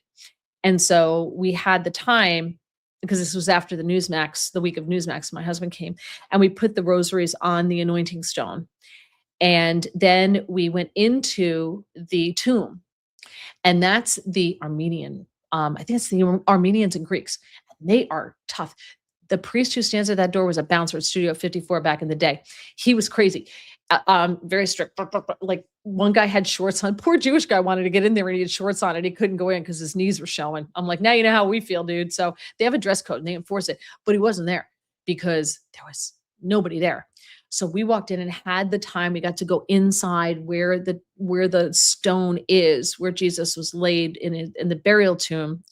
And so we had the time, because this was after the week of Newsmax, my husband came, and we put the rosaries on the anointing stone. And then we went into the tomb, and that's the Armenian. I think it's the Armenians and Greeks. They are tough. The priest who stands at that door was a bouncer at Studio 54 back in the day. He was crazy. Very strict. Like, one guy had shorts on. Poor Jewish guy wanted to get in there, and he had shorts on, and he couldn't go in because his knees were showing. I'm like, now you know how we feel, dude. So they have a dress code and they enforce it, but he wasn't there because there was nobody there. So we walked in and had the time. We got to go inside where the stone is, where Jesus was laid in the burial tomb.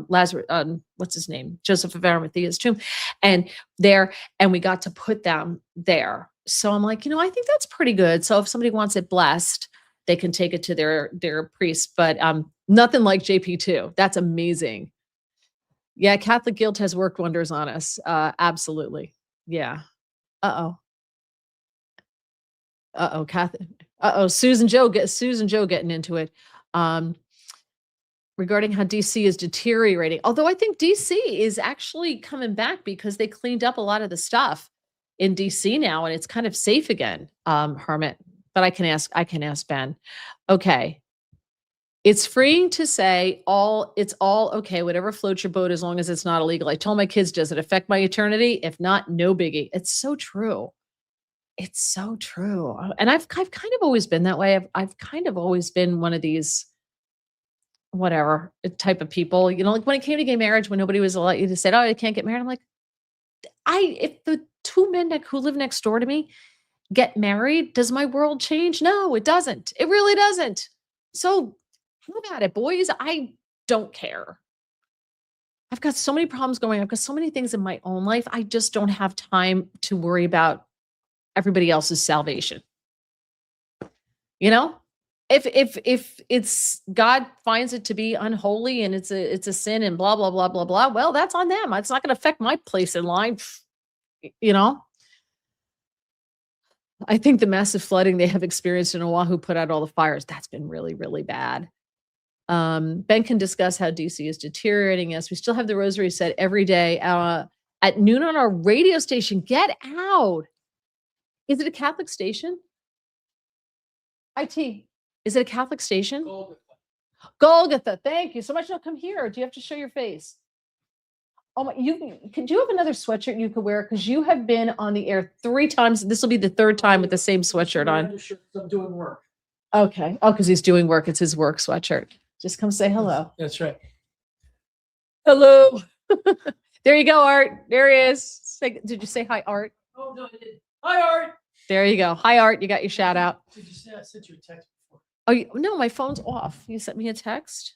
Lazarus, what's his name? Joseph of Arimathea's tomb, and we got to put them there. So I'm like, I think that's pretty good. So if somebody wants it blessed, they can take it to their priest. But nothing like JP2. That's amazing. Yeah, Catholic guilt has worked wonders on us. Absolutely. Yeah. Uh-oh. Uh-oh, Catholic. Uh-oh, Susan Joe getting into it. Um, regarding how DC is deteriorating. Although I think DC is actually coming back because they cleaned up a lot of the stuff in DC now, and it's kind of safe again, Hermit. But I can ask Ben. Okay. It's freeing to say it's all okay, whatever floats your boat as long as it's not illegal. I told my kids, does it affect my eternity? If not, no biggie. It's so true. It's so true. And I've kind of always been that way. I've kind of always been one of these whatever type of people, like when it came to gay marriage, when nobody was allowed, you to say, oh, I can't get married. I'm like, if the two men who live next door to me get married, does my world change? No, it doesn't. It really doesn't. So how about it, boys? I don't care. I've got so many problems going. I've got so many things in my own life. I just don't have time to worry about everybody else's salvation. You know? If it's God finds it to be unholy and it's a sin and blah blah blah blah blah, well, that's on them. It's not going to affect my place in line, you know? I think the massive flooding they have experienced in Oahu put out all the fires. That's been really, really bad. Ben can discuss how DC is deteriorating. Yes, we still have the rosary said every day at noon on our radio station. Get out. Is it a Catholic station? IT. Is it a Catholic station? Golgotha. Thank you so much. No, come here. Do you have to show your face? Oh my, could you have another sweatshirt you could wear? Because you have been on the air 3 times. This will be the 3rd time with the same sweatshirt on. I'm doing work. Okay. Oh, because he's doing work. It's his work sweatshirt. Just come say hello. That's right. Hello. There you go, Art. There he is. Did you say hi, Art? Oh, no, I didn't. Hi, Art. There you go. Hi, Art. You got your shout out. Did you say I sent you a text before? Oh, no, my phone's off. You sent me a text.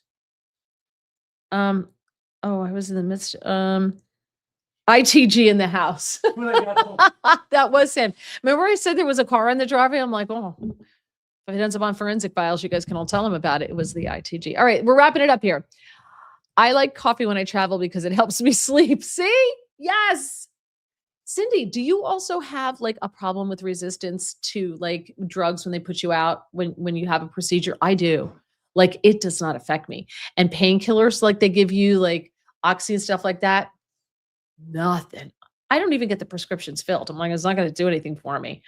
Oh, I was in the midst. ITG in the house. When I got home. That was him. Remember I said there was a car in the driveway? I'm like, oh, if it ends up on forensic files, you guys can all tell him about it. It was the ITG. All right, we're wrapping it up here. I like coffee when I travel because it helps me sleep. See? Yes. Cindy, do you also have like a problem with resistance to like drugs when they put you out when you have a procedure? I do. Like it does not affect me. And painkillers like they give you like oxy and stuff like that, nothing. I don't even get the prescriptions filled. I'm like, it's not going to do anything for me.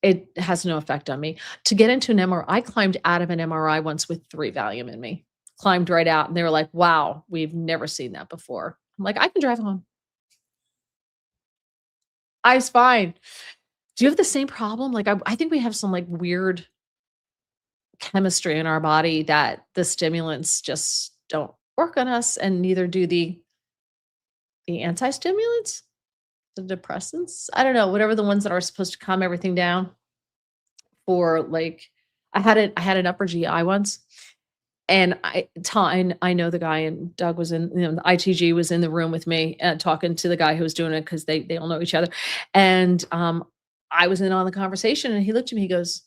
It has no effect on me. To get into an MRI, I climbed out of an MRI once with 3 Valium in me. Climbed right out, and they were like, wow, we've never seen that before. I'm like, I can drive home. I was fine. Do you have the same problem? Like, I think we have some like weird chemistry in our body that the stimulants just don't work on us, and neither do the anti-stimulants, the depressants. I don't know, whatever the ones that are supposed to calm everything down. For like, I had an upper GI once, and I know the guy, and Doug was in, the ITG was in the room with me, talking to the guy who was doing it because they all know each other, and I was in on the conversation, and he looked at me, he goes,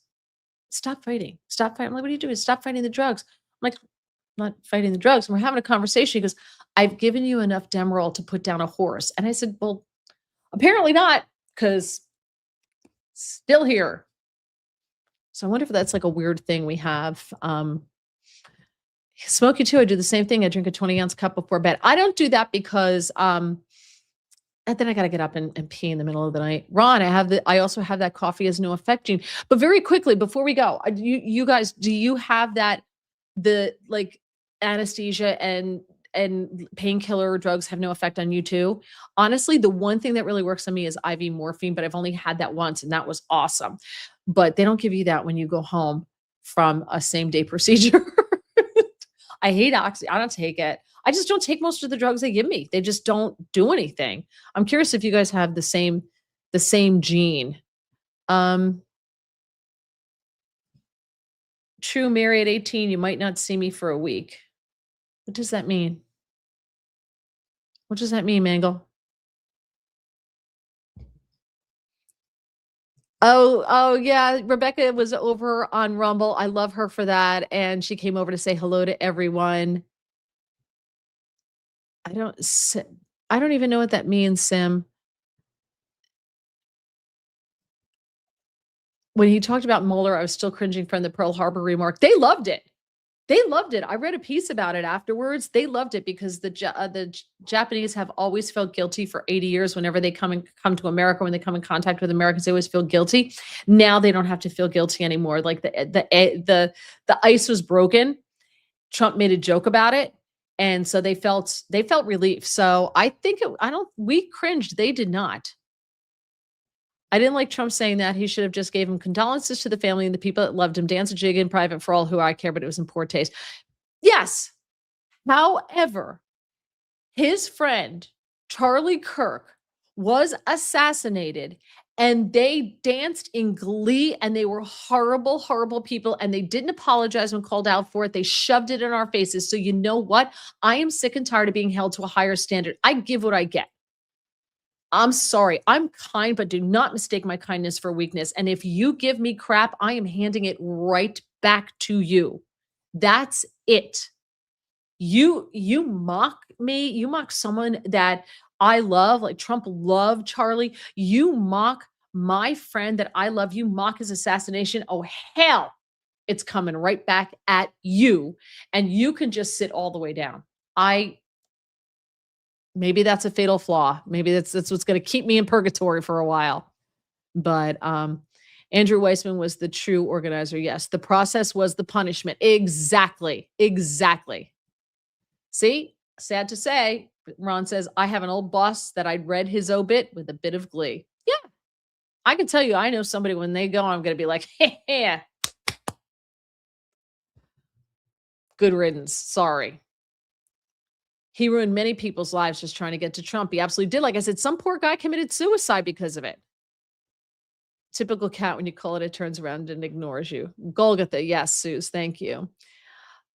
"Stop fighting, stop fighting." I'm like, "What are you doing?" "Stop fighting the drugs." I'm like, "I'm not fighting the drugs." And we're having a conversation. He goes, "I've given you enough Demerol to put down a horse." And I said, "Well, apparently not, because still here." So I wonder if that's like a weird thing we have. Smoky too. I do the same thing. I drink a 20-ounce cup before bed. I don't do that because and then I got to get up and pee in the middle of the night. Ron, I also have that coffee has no effect gene. But very quickly before we go, you guys, do you have that, the like anesthesia and painkiller drugs have no effect on you too? Honestly, the one thing that really works on me is IV morphine, but I've only had that once and that was awesome. But they don't give you that when you go home from a same day procedure. I hate oxy. I don't take it. I just don't take most of the drugs they give me. They just don't do anything. I'm curious if you guys have the same gene. True, Mary at 18, you might not see me for a week. What does that mean? What does that mean, Mangle? Oh yeah. Rebecca was over on Rumble. I love her for that. And she came over to say hello to everyone. I don't even know what that means, Sim. When he talked about Mueller, I was still cringing from the Pearl Harbor remark. They loved it. They loved it. I read a piece about it afterwards. They loved it because the Japanese have always felt guilty for 80 years. Whenever they come to America, when they come in contact with Americans, they always feel guilty. Now they don't have to feel guilty anymore. Like the ice was broken. Trump made a joke about it, and so they felt relief. So I think we cringed. They did not. I didn't like Trump saying that. He should have just gave him condolences to the family and the people that loved him. Dance a jig in private for all who I care, but it was in poor taste. Yes. However, his friend, Charlie Kirk, was assassinated, and they danced in glee, and they were horrible, horrible people, and they didn't apologize when called out for it. They shoved it in our faces. So you know what? I am sick and tired of being held to a higher standard. I give what I get. I'm sorry. I'm kind, but do not mistake my kindness for weakness. And if you give me crap, I am handing it right back to you. That's it. You mock me, you mock someone that I love, like Trump loved Charlie. You mock my friend that I love, you mock his assassination. Oh, hell, it's coming right back at you. And you can just sit all the way down. I Maybe that's a fatal flaw. Maybe that's what's going to keep me in purgatory for a while. But Andrew Weissman was the true organizer. Yes, the process was the punishment. Exactly. Exactly. See, sad to say, but Ron says, I have an old boss that I'd read his obit with a bit of glee. Yeah, I can tell you, I know somebody when they go, I'm going to be like, hey, good riddance. Sorry. He ruined many people's lives just trying to get to Trump. He absolutely did. Like I said, some poor guy committed suicide because of it. Typical cat, when you call it turns around and ignores you. Golgotha. Yes, Suze. Thank you.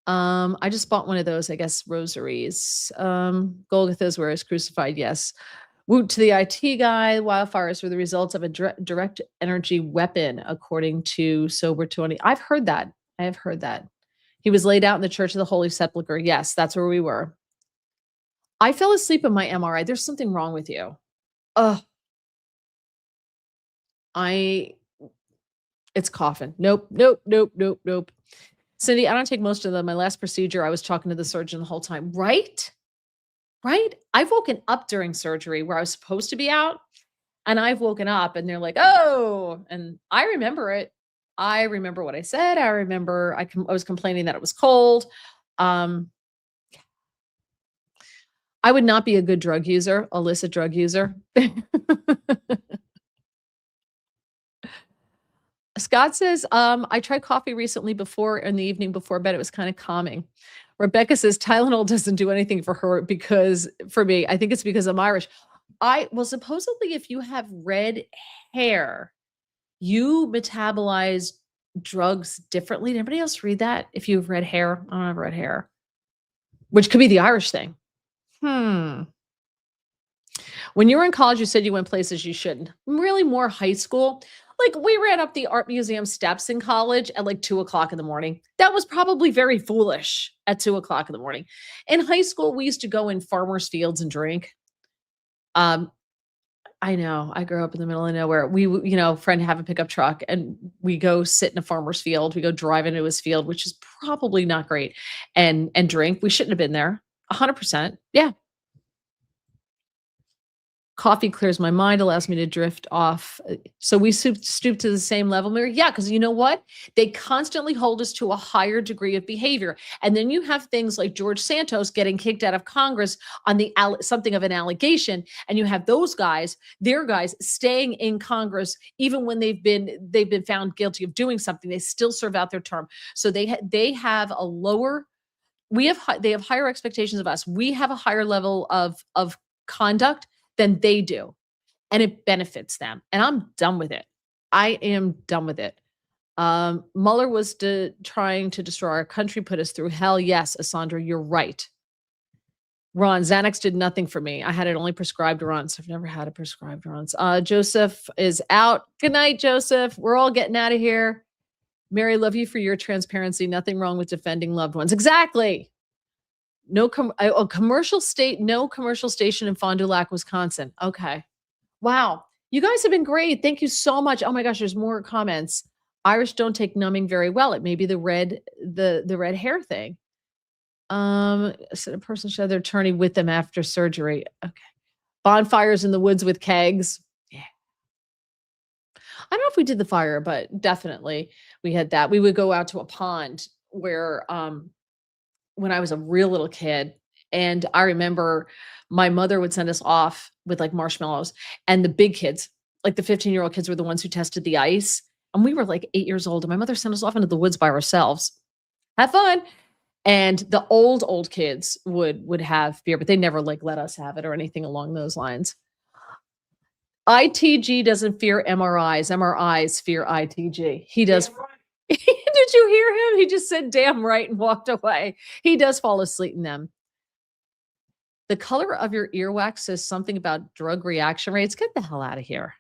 I just bought one of those, I guess, rosaries. Golgotha's where he's crucified. Yes. Woot to the IT guy. Wildfires were the results of a direct energy weapon, according to Sober 20. I've heard that. I have heard that. He was laid out in the Church of the Holy Sepulchre. Yes, that's where we were. I fell asleep in my MRI. There's something wrong with you. Ugh. It's coughing. Nope, nope, nope, nope, nope. Cindy, I don't take most of them. My last procedure, I was talking to the surgeon the whole time. Right? Right? I've woken up during surgery where I was supposed to be out, and I've woken up and they're like, oh, and I remember it. I remember what I said. I remember I was complaining that it was cold. I would not be a good drug user, illicit drug user. Scott says, I tried coffee recently before in the evening before bed. It was kind of calming. Rebecca says Tylenol doesn't do anything for her because for me, I think it's because I'm Irish. Well, supposedly if you have red hair, you metabolize drugs differently. Did anybody else read that? If you have red hair, I don't have red hair, which could be the Irish thing. When you were in college, you said you went places you shouldn't. Really more high school. Like we ran up the art museum steps in college at like 2:00 in the morning. That was probably very foolish at 2:00 in the morning. In high school, we used to go in farmers' fields and drink. I know. I grew up in the middle of nowhere. Friend have a pickup truck and we go sit in a farmer's field. We go drive into his field, which is probably not great, and drink. We shouldn't have been there. 100%. Yeah. Coffee clears my mind, allows me to drift off. So we stoop to the same level, Mary. Yeah, because you know what? They constantly hold us to a higher degree of behavior. And then you have things like George Santos getting kicked out of Congress on something of an allegation. And you have those guys, their guys staying in Congress, even when they've been found guilty of doing something, they still serve out their term. So they have a lower, they have higher expectations of us. We have a higher level of conduct than they do. And it benefits them. And I'm done with it. I am done with it. Mueller was trying to destroy our country, put us through hell. Yes, Asandra, you're right. Ron, Xanax did nothing for me. I had it only prescribed once. I've never had it prescribed once. Joseph is out. Good night, Joseph. We're all getting out of here. Mary, love you for your transparency. Nothing wrong with defending loved ones. Exactly. No commercial station in Fond du Lac, Wisconsin. Okay. Wow. You guys have been great. Thank you so much. Oh my gosh, there's more comments. Irish don't take numbing very well. It may be the red hair thing. So a person should have their attorney with them after surgery. Okay. Bonfires in the woods with kegs. Yeah. I don't know if we did the fire, but definitely we had that. We would go out to a pond where when I was a real little kid. And I remember my mother would send us off with like marshmallows, and the big kids, like the 15-year-old kids, were the ones who tested the ice. And we were like 8 years old, and my mother sent us off into the woods by ourselves. Have fun. And the old kids would have beer, but they never like let us have it or anything along those lines. ITG doesn't fear MRIs. MRIs fear ITG. He does. Damn right. Did you hear him? He just said damn right and walked away. He does fall asleep in them. The color of your earwax says something about drug reaction rates. Get the hell out of here.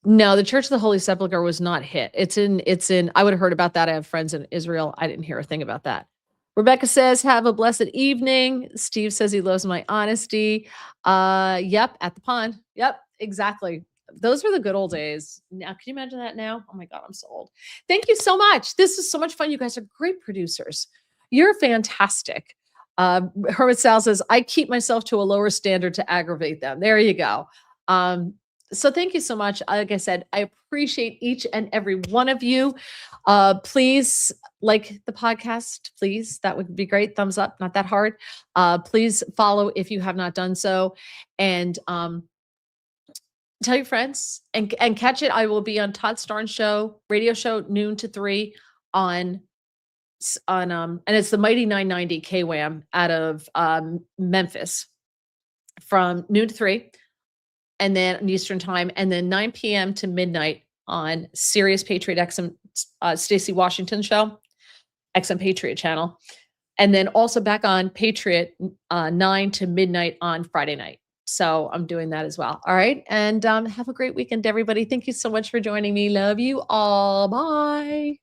No, the Church of the Holy Sepulchre was not hit. It's in, I would have heard about that. I have friends in Israel. I didn't hear a thing about that. Rebecca says, have a blessed evening. Steve says he loves my honesty. Yep, at the pond. Yep, exactly. Those were the good old days. Now, can you imagine that now? Oh my God, I'm so old. Thank you so much. This is so much fun. You guys are great producers. You're fantastic. Hermit Sal says, I keep myself to a lower standard to aggravate them. There you go. So thank you so much. Like I said, I appreciate each and every one of you. Please like the podcast, please. That would be great. Thumbs up, not that hard. Please follow if you have not done so. And tell your friends and catch it. I will be on Todd Starnes' show, radio show, noon to 3 on and it's the Mighty 990 KWAM out of Memphis from noon to 3. And then Eastern time, and then 9 p.m. to midnight on Sirius Patriot XM, Stacey Washington show, XM Patriot channel. And then also back on Patriot, 9 to midnight on Friday night. So I'm doing that as well. All right. And have a great weekend, everybody. Thank you so much for joining me. Love you all. Bye.